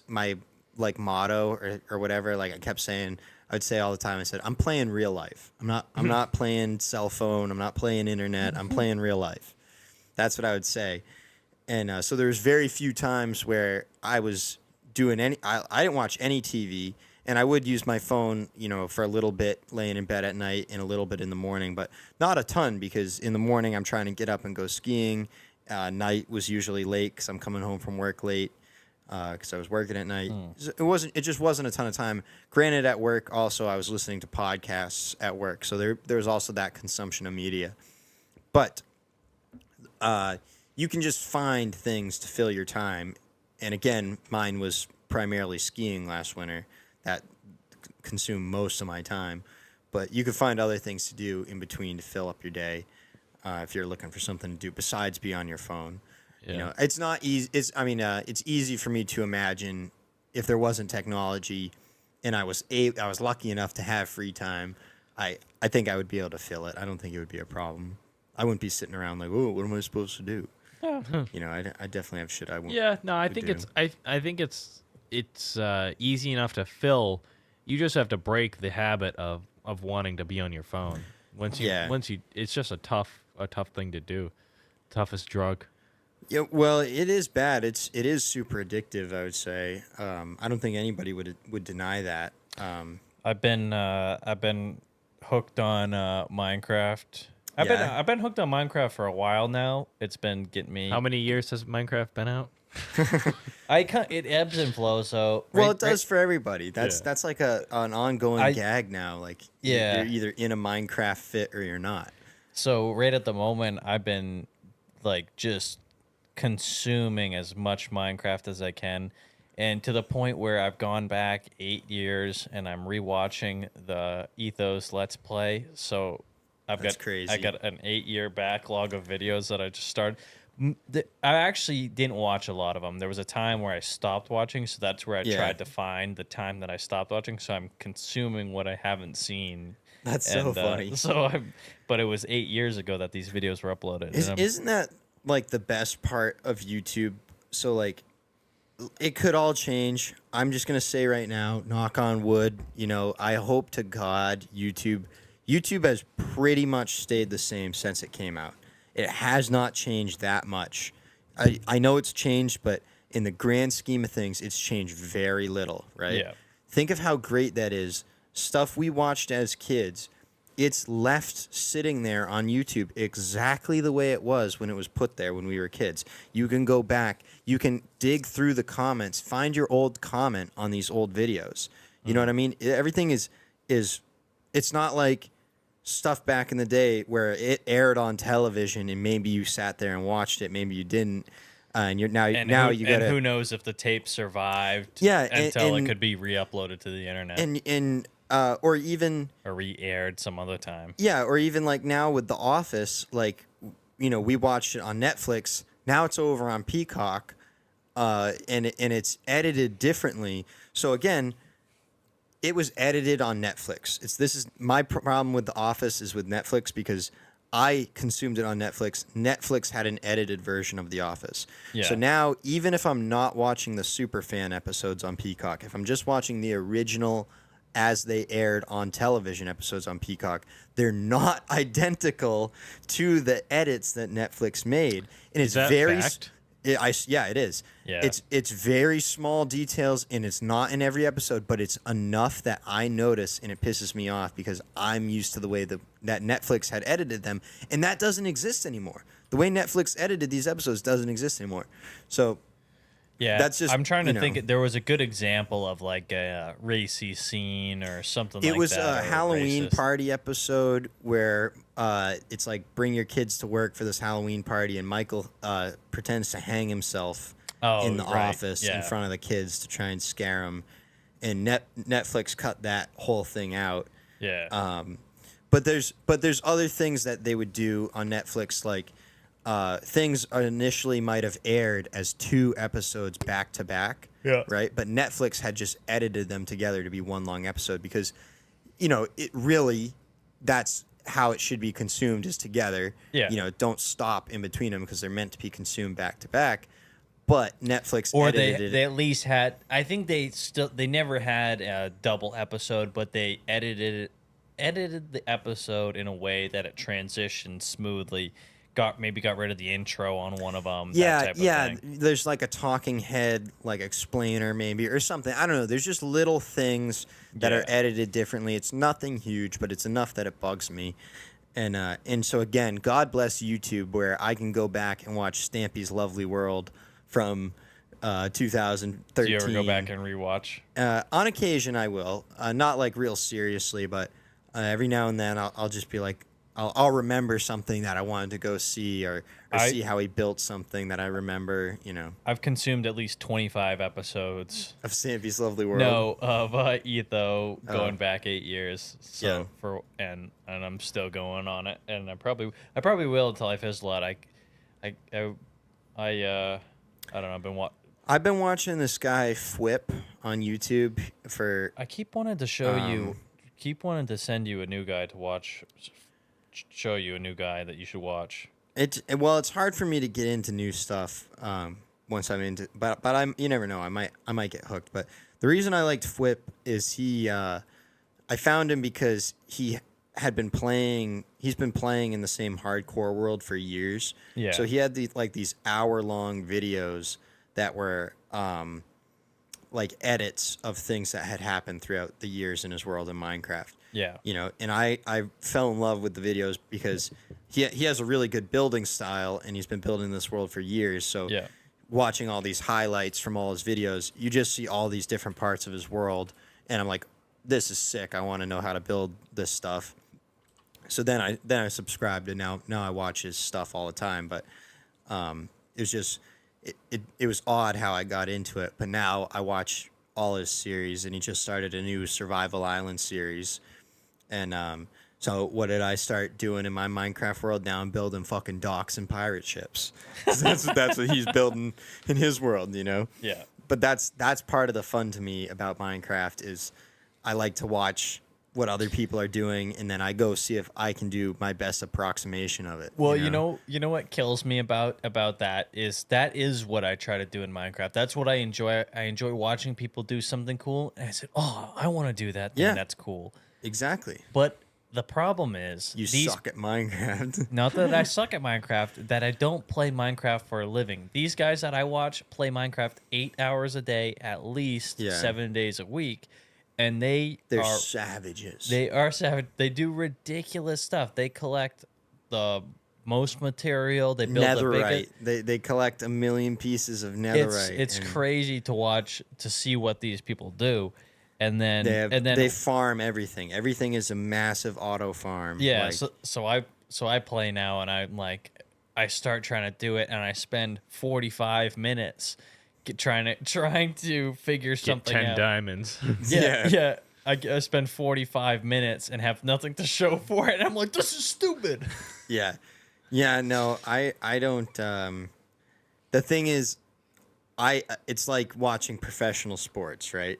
my like motto or whatever. Like, I kept saying, I'd say all the time. I said, I'm playing real life. I'm not playing cell phone. I'm not playing internet. I'm playing real life. That's what I would say. And so there was very few times where I was doing I didn't watch any TV, and I would use my phone, for a little bit laying in bed at night and a little bit in the morning, but not a ton, because in the morning I'm trying to get up and go skiing. Night was usually late because I'm coming home from work late because I was working at night. It just wasn't a ton of time. Granted, at work also I was listening to podcasts at work, so there was also that consumption of media. But you can just find things to fill your time. And again, mine was primarily skiing last winter. That consumed most of my time. But you could find other things to do in between to fill up your day if you're looking for something to do besides be on your phone. Yeah. It's not easy. It's easy for me to imagine if there wasn't technology and I was lucky enough to have free time, I think I would be able to fill it. I don't think it would be a problem. I wouldn't be sitting around like, oh, what am I supposed to do? I definitely have shit I want. Yeah, no, I think it's easy enough to fill. You just have to break the habit of wanting to be on your phone. Once you, it's just a tough thing to do. Toughest drug. Yeah, well, it is bad. It is super addictive, I would say. I don't think anybody would deny that. I've been hooked on Minecraft. I've been hooked on Minecraft for a while now. It's been getting me. How many years has Minecraft been out? It ebbs and flows. So it does for everybody. That's like an ongoing gag now. Like, yeah, you're either in a Minecraft fit or you're not. So right at the moment, I've been like just consuming as much Minecraft as I can, and to the point where I've gone back 8 years and I'm rewatching the Ethos Let's Play. So That's crazy. I got an 8-year backlog of videos that I just started. I actually didn't watch a lot of them. There was a time where I stopped watching, so that's where I Yeah. tried to find the time that I stopped watching. So I'm consuming what I haven't seen. That's so funny. But it was 8 years ago that these videos were uploaded. Isn't that like the best part of YouTube? So like, it could all change. I'm just gonna say right now, knock on wood. You know, I hope to God YouTube has pretty much stayed the same since it came out. It has not changed that much. I know it's changed, but in the grand scheme of things, it's changed very little, right? Yeah. Think of how great that is. Stuff we watched as kids, it's left sitting there on YouTube exactly the way it was when it was put there when we were kids. You can go back, you can dig through the comments, find your old comment on these old videos. You know what I mean? Everything is it's not like stuff back in the day where it aired on television and maybe you sat there and watched it, maybe you didn't, and you're and who knows if the tape survived? Yeah, until and it could be re-uploaded to the internet and or even or re-aired some other time. yeah, or even like now with The Office, like you know we watched it on Netflix. Now it's over on Peacock, and it's edited differently. So again, it was edited on Netflix. This is my problem with The Office is with Netflix because I consumed it on Netflix. Netflix had an edited version of The Office. Yeah. So now, even if I'm not watching the Superfan episodes on Peacock, if I'm just watching the original as they aired on television episodes on Peacock, they're not identical to the edits that Netflix made. And it's that very fact? Yeah, it is. Yeah. It's very small details, and it's not in every episode, but it's enough that I notice, and it pisses me off because I'm used to the way that Netflix had edited them, and that doesn't exist anymore. The way Netflix edited these episodes doesn't exist anymore. So Yeah, that's just, I'm trying to you know. think. There was a good example of like a racy scene or something like that. It was or a Halloween racist. party episode where it's like bring your kids to work for this Halloween party, and Michael pretends to hang himself in the right, office in yeah. front of the kids to try and scare them. And Netflix cut that whole thing out. Yeah. But there's other things that they would do on Netflix, like things initially might have aired as 2 episodes back to back. Yeah. Right. But Netflix had just edited them together to be one long episode because, you know, it really that's how it should be consumed is together. Yeah. You know, don't stop in between them because they're meant to be consumed back to back. But Netflix Or edited they it. at least had. I think they never had a double episode, but they edited the episode in a way that it transitioned smoothly. Got rid of the intro on one of them. Yeah, that type of yeah. thing. There's like a talking head, like explainer maybe, or something. I don't know. There's just little things that are Yeah. edited differently. It's nothing huge, but it's enough that it bugs me. And so again, God bless YouTube, where I can go back and watch Stampy's Lovely World from 2013. Do you ever go back and rewatch? On occasion, I will. Not like real seriously, but every now and then I'll just be like, I'll remember something that I wanted to go see, or see how he built something that I remember, you know. I've consumed at least 25 episodes. Of Stampy's Lovely World. No, of Etho going back 8 years. So Yeah. and I'm still going on it, and I probably will until I fizzle out. I don't know. I've been watching this guy Fwip on YouTube for I keep wanting to send you a new guy to watch. Show you a new guy that you should watch. it's hard for me to get into new stuff once I'm into, but you never know, I might get hooked. But the reason I liked Fwip is I found him because he's been playing in the same hardcore world for years. Yeah. So he had these hour-long videos that were like edits of things that had happened throughout the years in his world in Minecraft. Yeah. You know, and I fell in love with the videos because he has a really good building style, and he's been building this world for years. So Yeah. watching all these highlights from all his videos, you just see all these different parts of his world, and I'm like, this is sick. I want to know how to build this stuff. So then I subscribed, and now I watch his stuff all the time. But it was just it was odd how I got into it. But now I watch all his series, and he just started a new Survival Island series. And So what did I start doing in my Minecraft world? Now I'm building fucking docks and pirate ships. 'Cause that's what he's building in his world, you know? Yeah. But that's part of the fun to me about Minecraft is I like to watch what other people are doing, and then I go see if I can do my best approximation of it. Well, you know what kills me about that is what I try to do in Minecraft. That's what I enjoy. I enjoy watching people do something cool, and I said, "Oh, I want to do that thing. Yeah. That's cool." Exactly. But the problem is You suck at Minecraft. not that I suck at Minecraft, that I don't play Minecraft for a living. These guys that I watch play Minecraft 8 hours a day, at least Yeah. 7 days a week, and they're savages. They are savage. They do ridiculous stuff. They collect the most material. They build the netherite. biggest. They collect 1 million pieces of netherite. It's and crazy to watch, to see what these people do, and then they farm everything. Everything is a massive auto farm. yeah. like- So I play now, and I'm like, I start trying to do it, and I spend 45 minutes trying to figure Get something 10 out. diamonds. Yeah. I spend 45 minutes and have nothing to show for it. And I'm like, this is stupid. Yeah. Yeah, no, I don't the thing is it's like watching professional sports, right?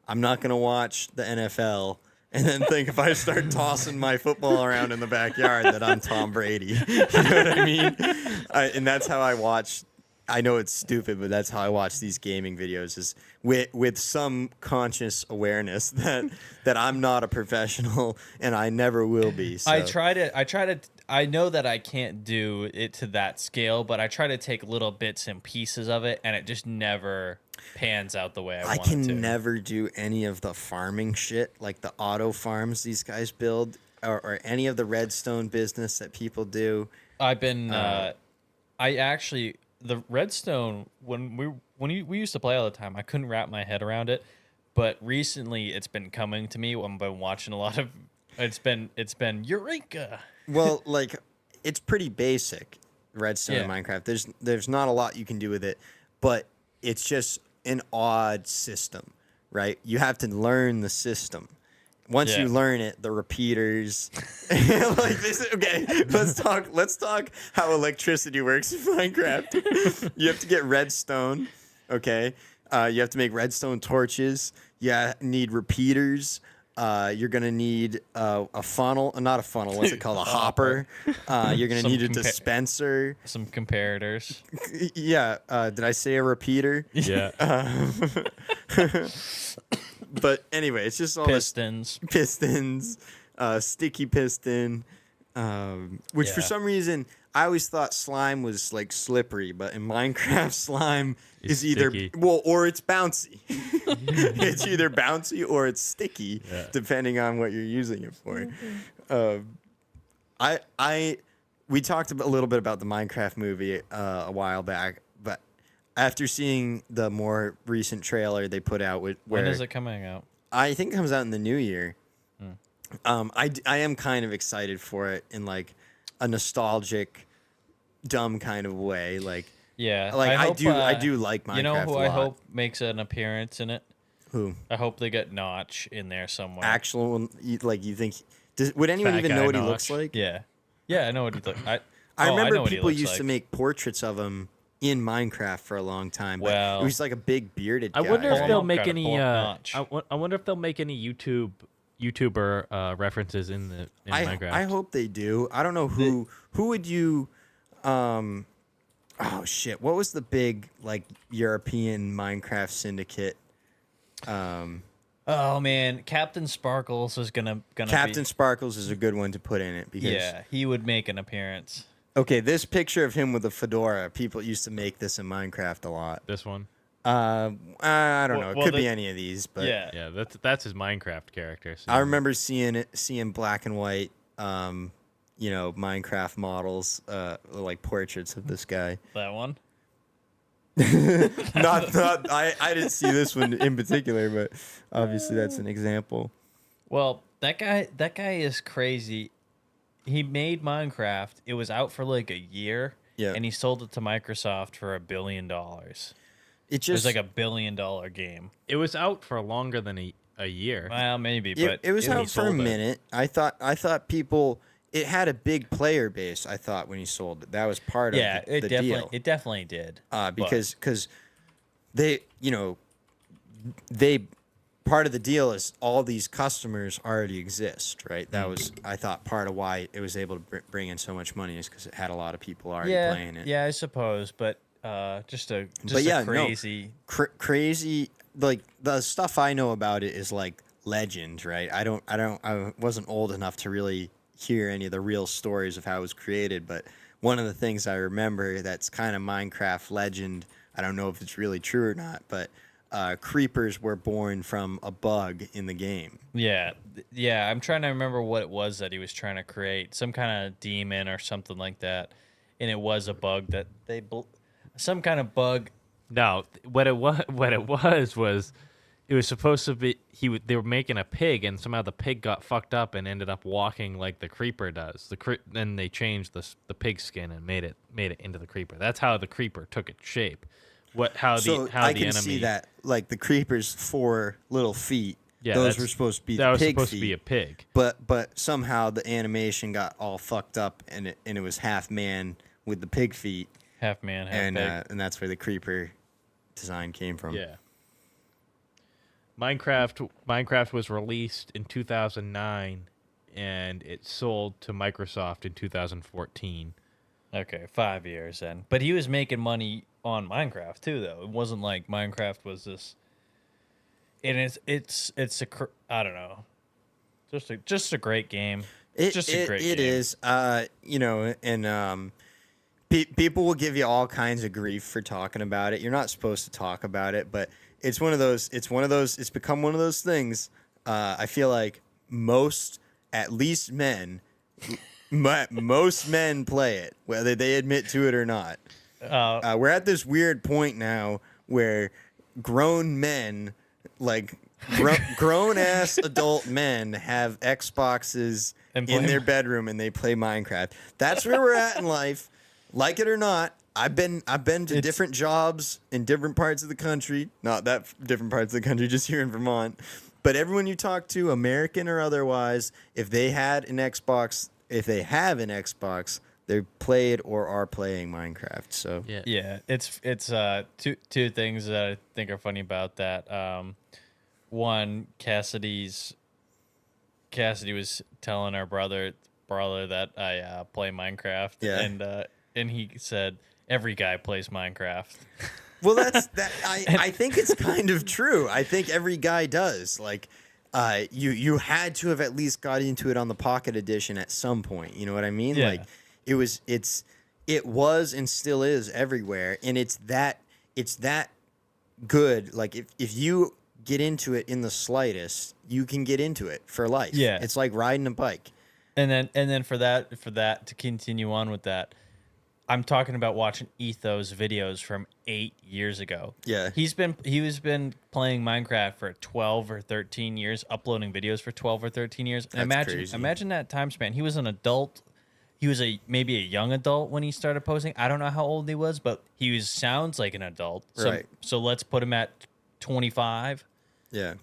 I'm not going to watch the NFL and then think if I start tossing my football around in the backyard that I'm Tom Brady. You know what I mean? And that's how I watch. I know it's stupid, but that's how I watch these gaming videos is with some conscious awareness that I'm not a professional and I never will be. So. I know that I can't do it to that scale, but I try to take little bits and pieces of it, and it just never pans out the way I want it to. I can never do any of the farming shit, like the auto farms these guys build, or any of the redstone business that people do. I've been, the redstone, we used to play all the time, I couldn't wrap my head around it, but recently it's been coming to me. I've been watching a lot of, it's been Eureka. Well, like it's pretty basic redstone in Yeah. Minecraft. There's not a lot you can do with it, but it's just an odd system, right? You have to learn the system. Once Yeah. you learn it, the repeaters, like this. Okay, let's talk how electricity works in Minecraft. You have to get redstone. Okay, you have to make redstone torches. You need repeaters. You're gonna need a funnel, not a funnel. What's it called? A hopper. You're gonna Some need a dispenser. Some comparators. Yeah. Did I say a repeater? Yeah. But anyway, it's just all Pistons. this pistons, sticky piston, which for Yeah. some reason I always thought slime was like slippery, but in Minecraft slime It's is either sticky. or it's bouncy. It's either bouncy or it's sticky, depending on what you're using it for. We talked a little bit about the Minecraft movie a while back, but after seeing the more recent trailer they put out, where When is it coming out? I think it comes out in the new year. I am kind of excited for it in like a nostalgic, dumb kind of way. Like Yeah. I hope, do like Minecraft. You know who a I lot. hope makes an appearance in it? Who I hope they get Notch in there somewhere. actual like you think? Would anyone Fat even guy know what he Notch. looks like? Yeah. Yeah, I know what he looks like. I remember know what he people looks used like. to make portraits of him in Minecraft for a long time. But Well- it was like a big bearded guy. I wonder Pull if 'em they'll up, make gotta any. pull up Notch. I wonder if they'll make any YouTuber references in Minecraft. I hope they do. I don't know who would you oh shit. What was the big like European Minecraft syndicate? Oh man, Captain Sparkles is gonna Captain be, Sparkles is a good one to put in it because Yeah, he would make an appearance. okay, this picture of him with a fedora, people used to make this in Minecraft a lot. This one. I don't know. It well, could be the- any of these, but Yeah. Yeah, that's his Minecraft character. So I remember seeing black and white Minecraft models, like portraits of this guy. That one. not I didn't see this one in particular, but obviously that's an example. Well, that guy is crazy. He made Minecraft. It was out for like a year. Yeah. And he sold it to Microsoft for $1 billion. It It just was like $1 billion game. it was out for longer than a year. Well, maybe, It, but it was when he out for a sold it- minute. I thought people. It had a big player base. I thought when he sold it, that was part Yeah, of the definitely deal. it definitely did. but- Because they part of the deal is all these customers already exist, right? That was, I thought, part of why it was able to bring in so much money is because it had a lot of people already playing it. Yeah, I suppose, but just a no, crazy. Crazy. Like the stuff I know about it is like legend, right? I wasn't old enough to really hear any of the real stories of how it was created, but one of the things I remember that's kind of Minecraft legend, I don't know if it's really true or not, but creepers were born from a bug in the game. Yeah, yeah. I'm trying to remember what it was that he was trying to create, some kind of demon or something like that, and it was a bug that some kind of bug. No, what it was it was supposed to be they were making a pig, and somehow the pig got fucked up and ended up walking like the creeper does. Then they changed the pig skin and made it into the creeper. That's how the creeper took its shape. I The can enemy see that, like the creeper's 4 little feet. Yeah, those were supposed to be that was pig supposed feet. to be a pig. But somehow the animation got all fucked up, and it was half man with the pig feet, Half man, half pig. and that's where the creeper design came from. Yeah. Minecraft was released in 2009, and it sold to Microsoft in 2014. Okay, 5 years then. But he was making money on Minecraft too, though. It wasn't like Minecraft was this. And it's I don't know, just a great game. It game. is. People will give you all kinds of grief for talking about it. You're not supposed to talk about it, but it's one of those. It's become one of those things. I feel like at least men, most men play it, whether they admit to it or not. We're at this weird point now where grown men, like grown ass adult men, have Xboxes And in play- their bedroom and they play Minecraft. That's where we're at in life. Like it or not, I've been to different jobs in different parts of the country. Not that different parts of the country, just here in Vermont. But everyone you talk to, American or otherwise, if they have an Xbox, they played or are playing Minecraft. So Yeah, it's two things that I think are funny about that. One, Cassidy was telling our brother that I play Minecraft, Yeah. and he said every guy plays Minecraft. Well, that's that. I think it's kind of true. I think every guy does. Like, you had to have at least got into it on the Pocket Edition at some point. You know what I mean? Yeah. Like, it was and still is everywhere, and it's that good. Like, if you get into it in the slightest, you can get into it for life. Yeah. It's like riding a bike. And then for that to continue on with that, I'm talking about watching Etho's videos from 8 years ago. Yeah. He's been playing Minecraft for 12 or 13 years, uploading videos for 12 or 13 years. And That's crazy. imagine that time span. He was an adult. He was maybe a young adult when he started posting. I don't know how old he was, but sounds like an adult. Right. So let's put him at 25. Yeah.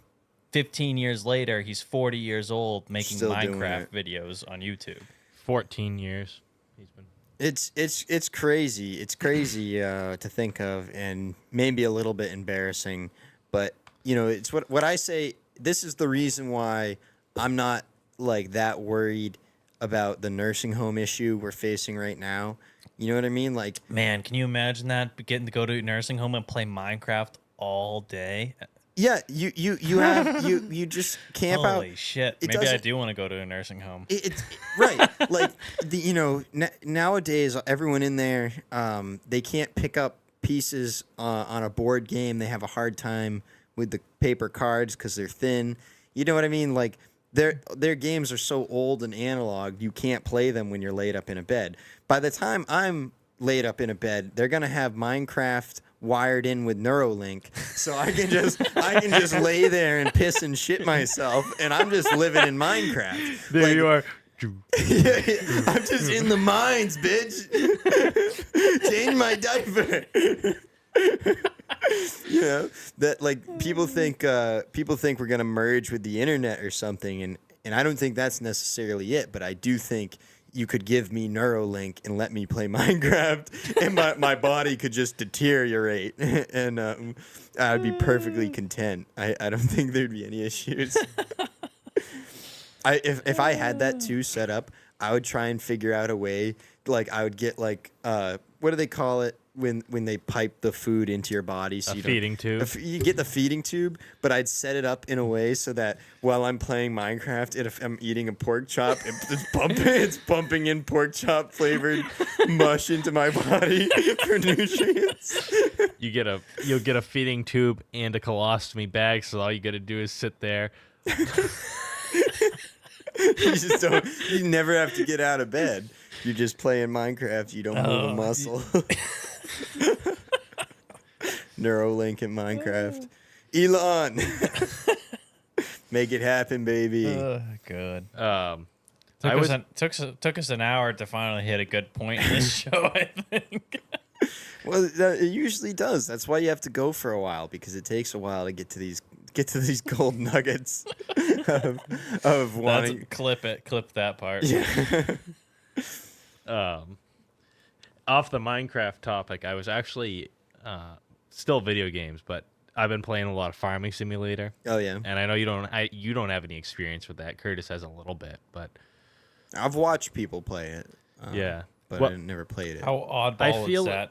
15 years later, he's 40 years old making Still doing Minecraft it. videos on YouTube. 14 years. He's been. It's crazy. It's crazy to think of, and maybe a little bit embarrassing. But it's what I say. This is the reason why I'm not like that worried about the nursing home issue we're facing right now. You know what I mean? Like, Man, can you imagine that? Getting to go to a nursing home and play Minecraft all day? yeah, you just camp out. Holy shit. It Maybe I doesn't- do want to go to a nursing home. It's right. Like nowadays, everyone in there, they can't pick up pieces on a board game. They have a hard time with the paper cards because they're thin. You know what I mean? Like their games are so old and analog, you can't play them when you're laid up in a bed. By the time I'm laid up in a bed, they're gonna have Minecraft wired in with Neuralink, so I can just lay there and piss and shit myself, and I'm just living in Minecraft. There Like, you are. I'm just in the mines, bitch. Change my diaper. You know, that like people think we're gonna merge with the internet or something, and I don't think that's necessarily it, but I do think you could give me Neuralink and let me play Minecraft, and my body could just deteriorate, and I'd be perfectly content. I don't think there'd be any issues. If I had that too set up, I would try and figure out a way. Like I would get like what do they call it when they pipe the food into your body? So A feeding tube. You get the feeding tube, but I'd set it up in a way so that while I'm playing Minecraft, if I'm eating a pork chop, it's pumping in pork chop flavored mush into my body for nutrients. You'll get a feeding tube and a colostomy bag, so all you got to do is sit there. You never have to get out of bed. You're just playing Minecraft. You don't move a muscle. Neuralink in Minecraft. Elon, make it happen, baby. Good. Took us an hour to finally hit a good point in this show, I think. Well, it usually does. That's why you have to go for a while, because it takes a while to get to these gold nuggets of wanting. Clip that part. Yeah. Off the Minecraft topic, I was actually still video games, but I've been playing a lot of Farming Simulator. Oh yeah. And I know you don't have any experience with that. Curtis has a little bit, but I've watched people play it. yeah, but well, I never played it. How oddball is that?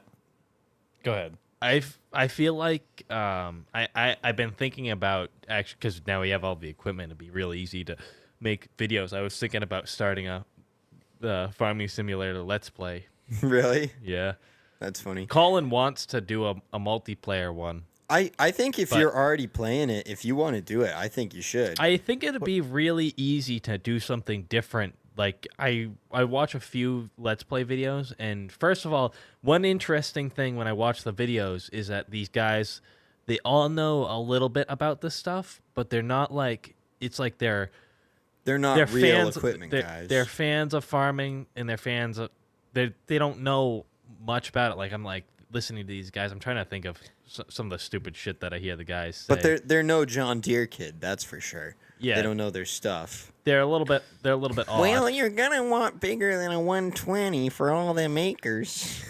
Go ahead. I feel like I've been thinking about, actually, because now we have all the equipment, it'd be really easy to make videos. I was thinking about starting the Farming Simulator Let's Play. Really? Yeah. That's funny. Colin wants to do a multiplayer one. I think if you're already playing it, if you want to do it, I think you should. I think it'd be really easy to do something different. Like, I watch a few Let's Play videos, and first of all, one interesting thing when I watch the videos is that these guys, they all know a little bit about this stuff, but they're not like, it's like they're not real equipment guys. They're fans of farming, and they're fans of, they don't know much about it. Like, I'm like, listening to these guys, I'm trying to think of some of the stupid shit that I hear the guys say. But they're no John Deere kid, that's for sure. Yeah. They don't know their stuff. They're a little bit odd. Well, you're gonna want bigger than a 120 for all them acres.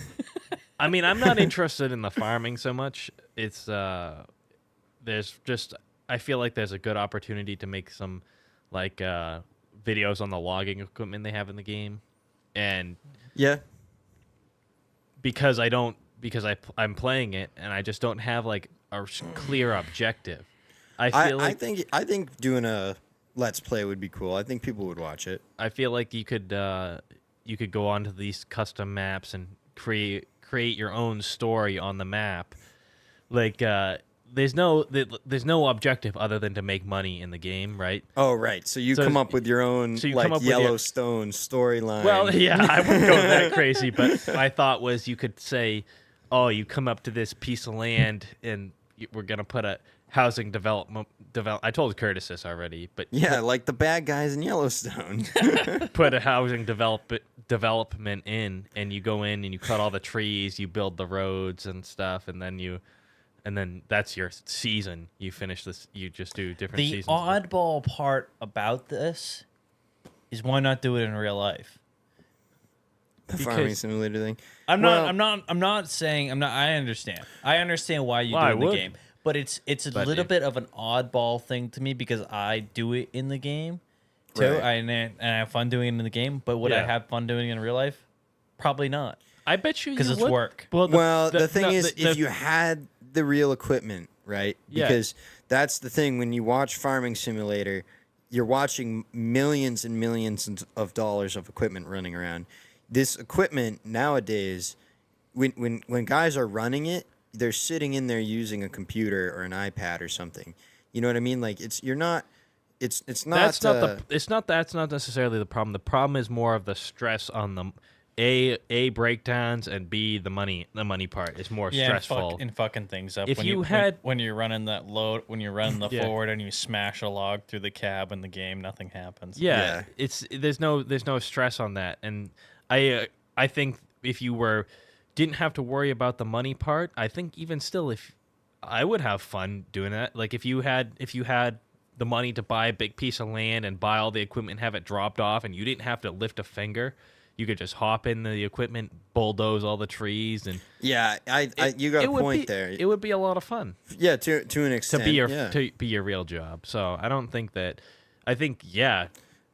I mean, I'm not interested in the farming so much. It's there's just, I feel like there's a good opportunity to make some like videos on the logging equipment they have in the game, and yeah, because I'm playing it and I just don't have like a clear objective. I think doing a Let's Play would be cool. I think people would watch it. I feel like you could go onto these custom maps and create your own story on the map. Like there's no objective other than to make money in the game, right? Oh, right. So you come up with your own Yellowstone storyline. Well, yeah, I wouldn't go that crazy, but my thought was you could say, oh, you come up to this piece of land and we're gonna put a housing development. I told Curtis this already, but yeah, like the bad guys in Yellowstone. Put a housing development in, and you go in and you cut all the trees, you build the roads and stuff, and then that's your season. You finish this. You just do different seasons. The oddball part about this is why not do it in real life? The Farming Simulator thing. I'm not saying. I understand. I understand why you do it in the game. But it's a little bit of an oddball thing to me because I do it in the game too. Right. And I have fun doing it in the game. But would I have fun doing it in real life? Probably not. I bet you because it's would. work. Well, the thing is, if you had the real equipment, right? Yeah. Because that's the thing. When you watch Farming Simulator, you're watching millions and millions of dollars of equipment running around. This equipment nowadays, when guys are running it, they're sitting in there using a computer or an iPad or something. You know what I mean? Like that's not necessarily the problem. The problem is more of the stress on the A breakdowns, and B the money part is more stressful. And fucking things up. If when you're running that load, when you're running the forward and you smash a log through the cab in the game, nothing happens. Yeah. There's no stress on that. And I think if you were didn't have to worry about the money part, I think even still, if I would have fun doing that. Like if you had the money to buy a big piece of land and buy all the equipment and have it dropped off, and you didn't have to lift a finger, you could just hop in the equipment, bulldoze all the trees, and Yeah, you got a point there. It would be a lot of fun Yeah, to an to extent. to be your real job. So I don't think that. I think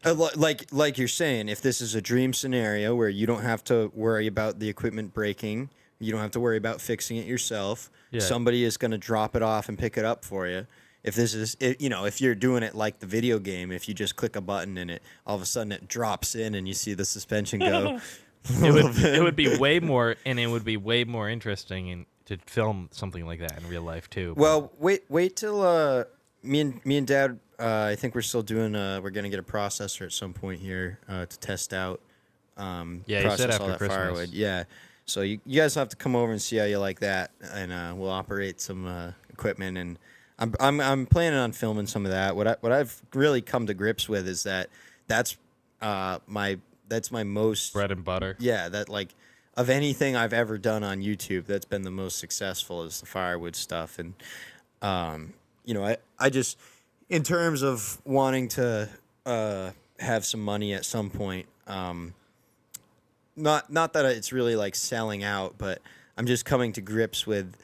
like you're saying, if this is a dream scenario where you don't have to worry about the equipment breaking, you don't have to worry about fixing it yourself. Yeah. Somebody is going to drop it off and pick it up for you. If this is, if you're doing it like the video game, if you just click a button and it all of a sudden it drops in and you see the suspension go. it would be way more, and it would be way more interesting to film something like that in real life too. Well, wait till me and Dad. I think we're still doing. We're gonna get a processor at some point here to test out. Yeah, you process said all after that Christmas. firewood. Yeah, so you guys have to come over and see how you like that, and we'll operate some equipment. And I'm planning on filming some of that. What I've really come to grips with is that's my most Bread and butter. Yeah, that like of anything I've ever done on YouTube, that's been the most successful is the firewood stuff. And I just, in terms of wanting to have some money at some point, not that it's really like selling out, but I'm just coming to grips with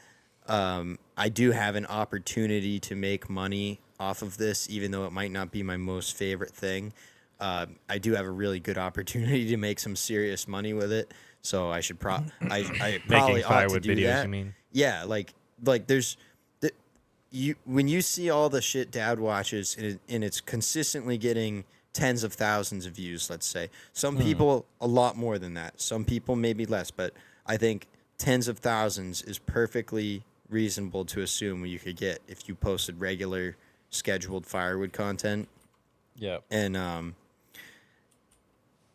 I do have an opportunity to make money off of this, even though it might not be my most favorite thing. I do have a really good opportunity to make some serious money with it, so I should I probably ought to firewood do videos, that. you mean? Yeah, like there's when you see all the shit Dad watches and it's consistently getting tens of thousands of views, let's say. Some people a lot more than that. Some people maybe less, but I think tens of thousands is perfectly reasonable to assume you could get if you posted regular scheduled firewood content. Yeah. And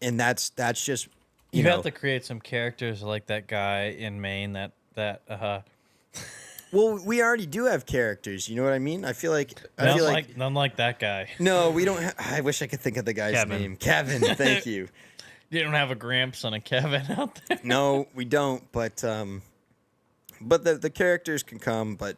that's just You you know have to create some characters like that guy in Maine that well, we already do have characters, you know what I mean? I feel like none like that guy. no, we don't I wish I could think of the guy's Kevin. name. Kevin, thank you. You don't have a Gramps and a Kevin out there. No, we don't, but the characters can come, but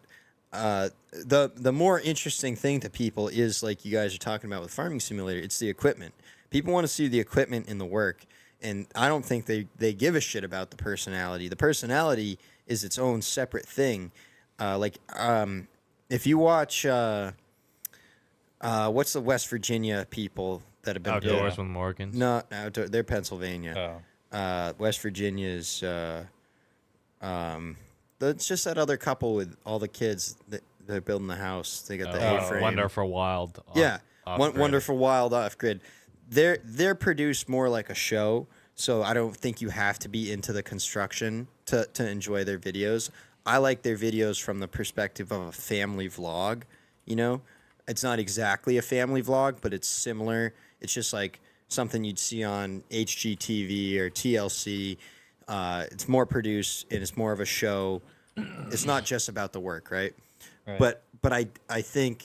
the more interesting thing to people is like you guys are talking about with Farming Simulator, it's the equipment. People want to see the equipment in the work, and I don't think they give a shit about the personality. The personality is its own separate thing. If you watch what's the West Virginia people that have been Outdoors with Morgans. No, outdoor, they're Pennsylvania. Oh. West Virginia's it's just that other couple with all the kids that they're building the house. They got the A-frame. Wonderful Wild. Yeah, Off-grid. Wonderful Wild Off Grid. They're produced more like a show, so I don't think you have to be into the construction to enjoy their videos. I like their videos from the perspective of a family vlog. You know, it's not exactly a family vlog, but it's similar. It's just like something you'd see on HGTV or TLC. It's more produced and it's more of a show. It's not just about the work, right? But I think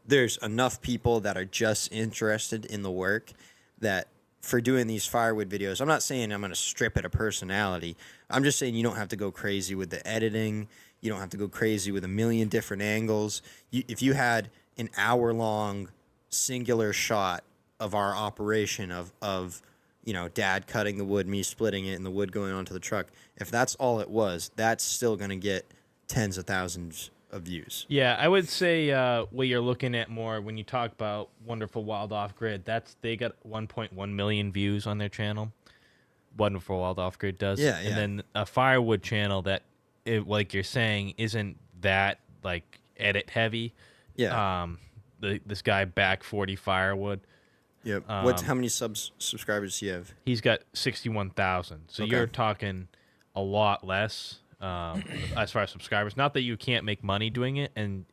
there's enough people that are just interested in the work that for doing these firewood videos, I'm not saying I'm going to strip it of personality. I'm just saying you don't have to go crazy with the editing. You don't have to go crazy with a million different angles. If you had an hour-long singular shot of our operation of Dad cutting the wood, me splitting it, and the wood going onto the truck, if that's all it was, that's still going to get tens of thousands of views. Yeah, I would say what you're looking at more when you talk about Wonderful Wild Off Grid. They got 1.1 million views on their channel. Wonderful Wild Off Grid does. Yeah. And then a firewood channel that, like you're saying, isn't that like edit heavy. Yeah. This guy Back 40 Firewood. Yep. How many subscribers does he have? He's got 61,000. So Okay. you're talking a lot less as far as subscribers. Not that you can't make money doing it, and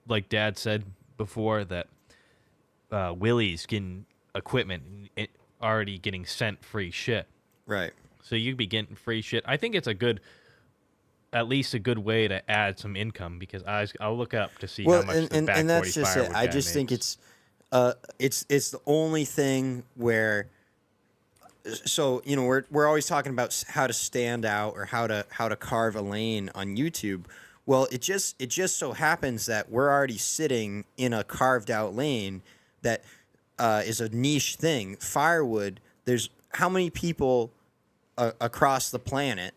like Dad said before, that Willie's getting equipment and already getting sent free shit. Right. So you'd be getting free shit. I think it's at least a good way to add some income, because I'll look up to see how much the Back 40 that's just it. Firewood I guy just think makes. it's the only thing where so you know, we're always talking about how to stand out or how to carve a lane on YouTube. Well, it just so happens that we're already sitting in a carved out lane that is a niche thing. Firewood. There's how many people across the planet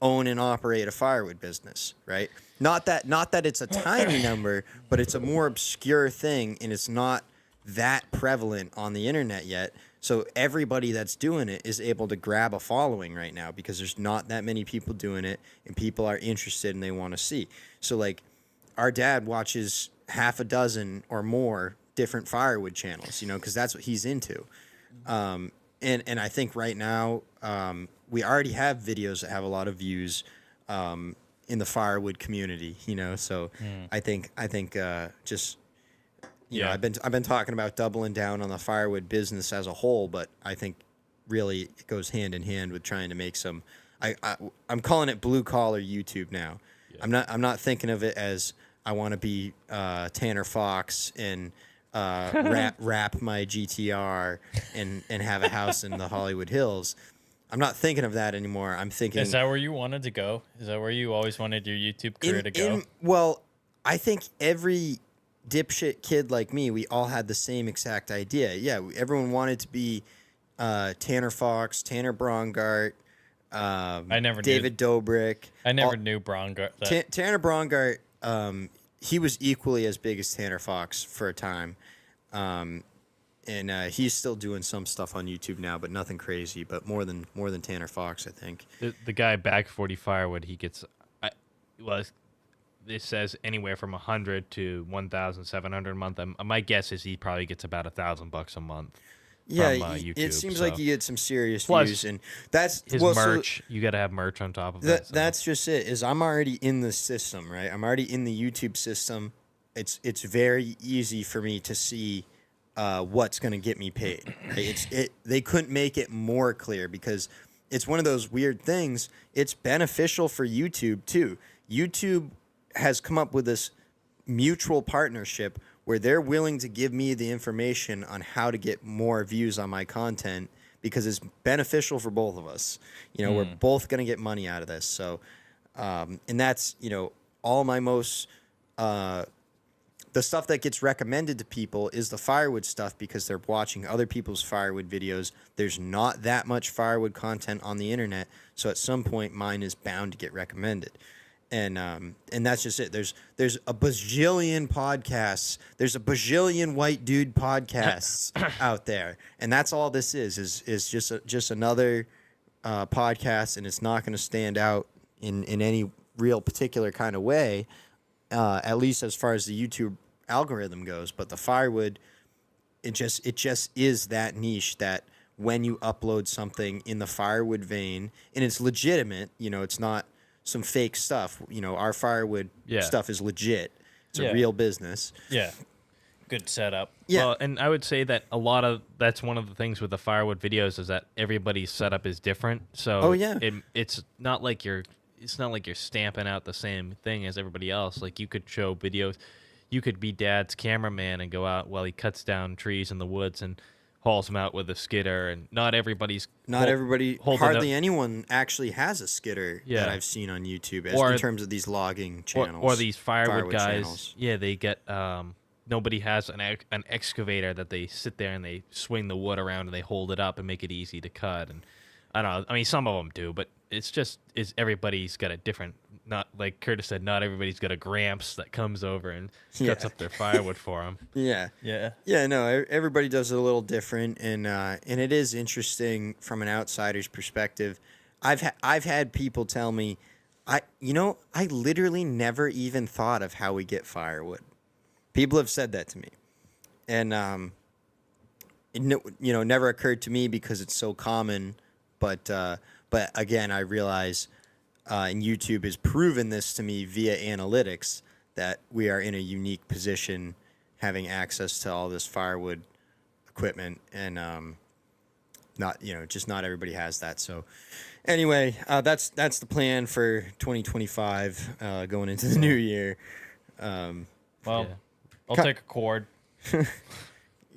own and operate a firewood business, right? Not that it's a tiny number, but it's a more obscure thing, and it's not that prevalent on the internet yet. So everybody that's doing it is able to grab a following right now because there's not that many people doing it, and people are interested and they want to see. So like, our dad watches half a dozen or more different firewood channels, you know, because that's what he's into. And I think right now we already have videos that have a lot of views in the firewood community, you know. So I think just. You know, I've been talking about doubling down on the firewood business as a whole, but I think really it goes hand in hand with trying to make some. I'm calling it blue collar YouTube now. Yeah. I'm not thinking of it as I want to be Tanner Fox and rap my GTR and have a house in the Hollywood Hills. I'm not thinking of that anymore. I'm thinking. Is that where you wanted to go? Is that where you always wanted your YouTube career to go? Well, I think every dipshit kid like me, we all had the same exact idea. Yeah, everyone wanted to be Tanner Fox, Tanner Brongart, David Dobrik. I never knew Brongart. Tanner Brongart, he was equally as big as Tanner Fox for a time. And he's still doing some stuff on YouTube now, but nothing crazy, but more than Tanner Fox, I think. The guy back 40 Firewood, he gets it says anywhere from 100 to 1,700 a month. My guess is he probably gets about $1,000 a month. Yeah, from, YouTube, it seems like you get some serious Plus, views, and that's his merch. You got to have merch on top of that. So. That's just it. Is I'm already in the system, right? I'm already in the YouTube system. It's very easy for me to see what's going to get me paid. Right? They couldn't make it more clear because it's one of those weird things. It's beneficial for YouTube too. YouTube has come up with this mutual partnership where they're willing to give me the information on how to get more views on my content because it's beneficial for both of us. You know, we're both going to get money out of this. So, and that's, you know, all my most, the stuff that gets recommended to people is the firewood stuff because they're watching other people's firewood videos. There's not that much firewood content on the internet. So at some point mine is bound to get recommended. And that's just it. There's a bajillion podcasts. There's a bajillion white dude podcasts out there, and that's all this is just another podcast, and it's not going to stand out in any real particular kind of way, at least as far as the YouTube algorithm goes. But the firewood, it just is that niche that when you upload something in the firewood vein, and it's legitimate, you know, it's not some fake stuff. You know, our firewood stuff is legit. It's a real business. Yeah. Good setup. Yeah. Well, and I would say that that's one of the things with the firewood videos is that everybody's setup is different. So it's not like you're stamping out the same thing as everybody else. Like you could show videos, you could be Dad's cameraman and go out while he cuts down trees in the woods and hauls them out with a skidder, and hardly anyone actually has a skidder that I've seen on YouTube in terms of these logging channels. Or these firewood guys. Channels. Yeah, they get, nobody has an excavator that they sit there and they swing the wood around and they hold it up and make it easy to cut. And I don't know, I mean, some of them do, but everybody's got a different, not like Curtis said, not everybody's got a Gramps that comes over and cuts up their firewood for them. Yeah. No, everybody does it a little different, and it is interesting from an outsider's perspective. I've had people tell me, I literally never even thought of how we get firewood. People have said that to me, and it never occurred to me because it's so common. But again, I realize. And YouTube has proven this to me via analytics that we are in a unique position having access to all this firewood equipment, and not everybody has that. So anyway, that's the plan for 2025 going into the new year. I'll take a cord.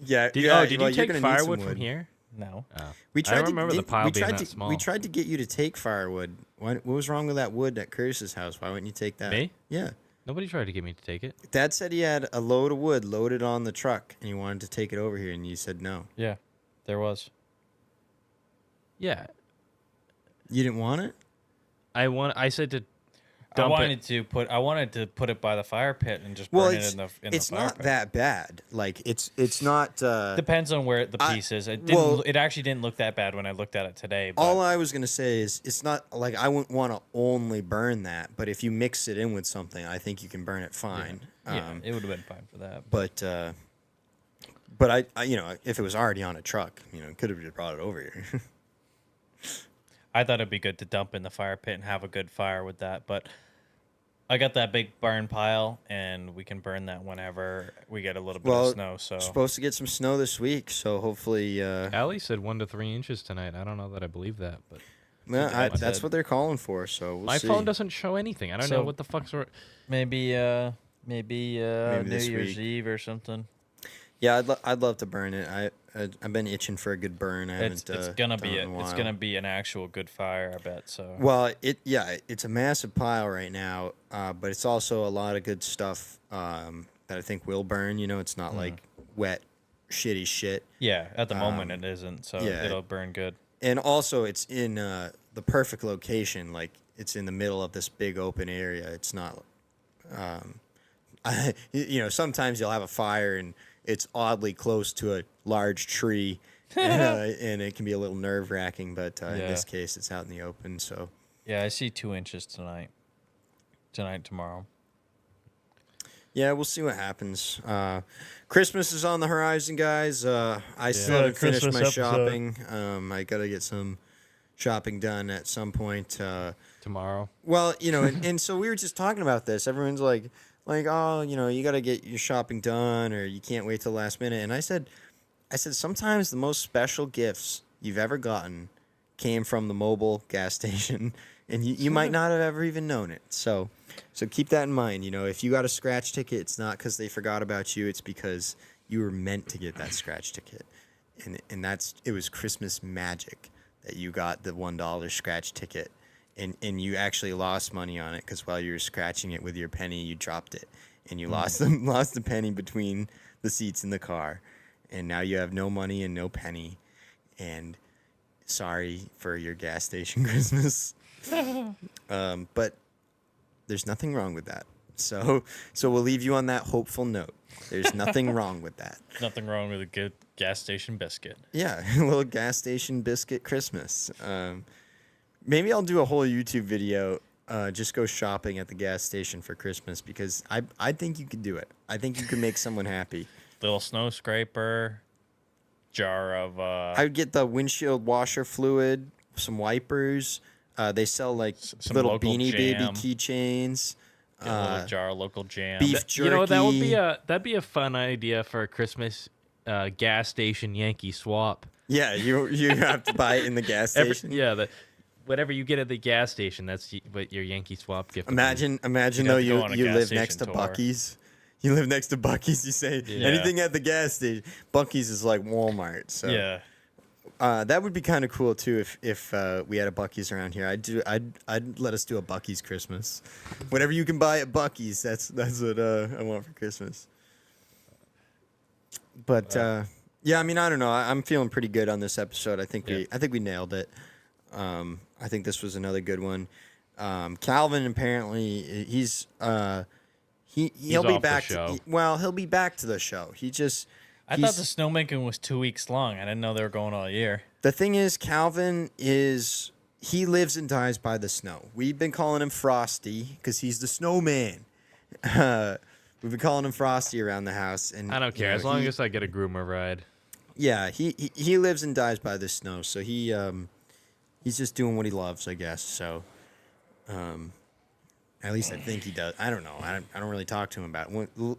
Yeah. Did you take firewood from here? No. I don't remember the pile being that small. We tried to get you to take firewood. What was wrong with that wood at Curtis's house? Why wouldn't you take that? Me? Yeah. Nobody tried to get me to take it. Dad said he had a load of wood loaded on the truck, and he wanted to take it over here, and you said no. Yeah, there was. Yeah. You didn't want it? I said to I dump wanted it. to put it by the fire pit and just burn it in the it's fire not pit. that bad. Like it's not. Depends on where the piece is. It didn't. well- It actually didn't look that bad when I looked at it today. But All I was gonna say is it's not like I wouldn't want to only burn that, but if you mix it in with something, I think you can burn it fine. yeah, it would have been fine for that. But I if it was already on a truck, could have just brought it over here. I thought it'd be good to dump in the fire pit and have a good fire with that, but I got that big burn pile, and we can burn that whenever we get a little bit of snow. So supposed to get some snow this week, so hopefully. Allie said 1 to 3 inches tonight. I don't know that I believe that, but That's what they're calling for. So we'll my see. phone doesn't show anything. I don't know what the fuck's. maybe New this Year's week. Eve or something. Yeah, I'd love to burn it. I've been itching for a good burn. I It's haven't. gonna done be it in a it's while. gonna be an actual good fire, I bet. So Well, it's a massive pile right now, but it's also a lot of good stuff that I think will burn. It's not like wet, shitty shit. yeah, at the moment it isn't, so yeah. it'll burn good. And also, it's in the perfect location. Like it's in the middle of this big open area. It's not, sometimes you'll have a fire and it's oddly close to a large tree, and it can be a little nerve wracking. But in this case, it's out in the open. So Yeah, I see 2 inches tonight, tomorrow. yeah, we'll see what happens. Christmas is on the horizon, guys. I still haven't finished Christmas my episode. shopping. I gotta get some shopping done at some point. Tomorrow. Well, and so we were just talking about this. Everyone's like, oh, you got to get your shopping done, or you can't wait till the last minute. And I said, sometimes the most special gifts you've ever gotten came from the mobile gas station, and you might not have ever even known it. So keep that in mind. If you got a scratch ticket, it's not because they forgot about you. It's because you were meant to get that scratch ticket, and it was Christmas magic that you got the $1 scratch ticket. And you actually lost money on it because while you were scratching it with your penny, you dropped it, and you lost the penny between the seats in the car, and now you have no money and no penny, and sorry for your gas station Christmas. But there's nothing wrong with that. So we'll leave you on that hopeful note. There's nothing wrong with that. Nothing wrong with a good gas station biscuit. Yeah, a little gas station biscuit Christmas. Maybe I'll do a whole YouTube video, just go shopping at the gas station for Christmas, because I think you could do it. I think you could make someone happy. Little snow scraper, jar of I would get the windshield washer fluid, some wipers. They sell like some little local Beanie Baby jam. keychains. a little jar of local jam. Beef jerky. That'd be a fun idea for a Christmas gas station Yankee swap. Yeah, you have to buy it in the gas station. Whatever you get at the gas station, that's what your Yankee swap gift. would be. Imagine You'd though have to go you on a you gas live station next to tour. Buc-ee's. You live next to Buc-ee's. You say Yeah. anything at the gas station. Buc-ee's is like Walmart. So Yeah. that would be kind of cool too if we had a Buc-ee's around here. I'd let us do a Buc-ee's Christmas. Whatever you can buy at Buc-ee's, that's what I want for Christmas. But yeah, I mean, I don't know. I'm feeling pretty good on this episode. I think we nailed it. I think this was another good one. Calvin apparently he'll be off the back. show. He'll be back to the show. I thought the snowmaking was 2 weeks long. I didn't know they were going all year. The thing is, Calvin he lives and dies by the snow. We've been calling him Frosty because he's the snowman. We've been calling him Frosty around the house, and I don't care as long as I get a groomer ride. yeah, he lives and dies by the snow. So he's just doing what he loves, I guess. So, at least I think he does. I don't know. I don't really talk to him about it.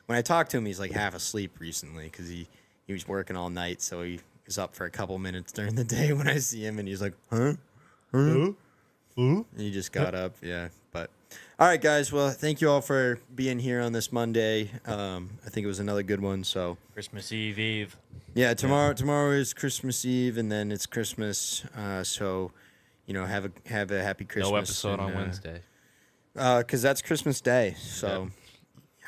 When I talk to him, he's like half asleep recently because he was working all night. So he was up for a couple minutes during the day when I see him, and he's like, huh? And he just got up. Yeah. But all right, guys. Well, thank you all for being here on this Monday. I think it was another good one. So Christmas Eve. Yeah, tomorrow is Christmas Eve, and then it's Christmas. So, have a happy Christmas. No episode and, on Wednesday. because that's Christmas Day. So,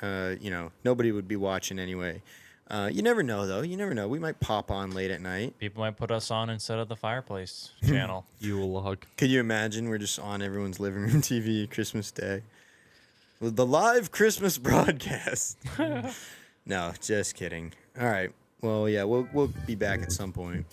nobody would be watching anyway. You never know, though. You never know. We might pop on late at night. People might put us on instead of the fireplace channel. Yule log. Could you imagine? We're just on everyone's living room TV Christmas Day with the live Christmas broadcast. No, just kidding. All right. Well, yeah, we'll be back at some point.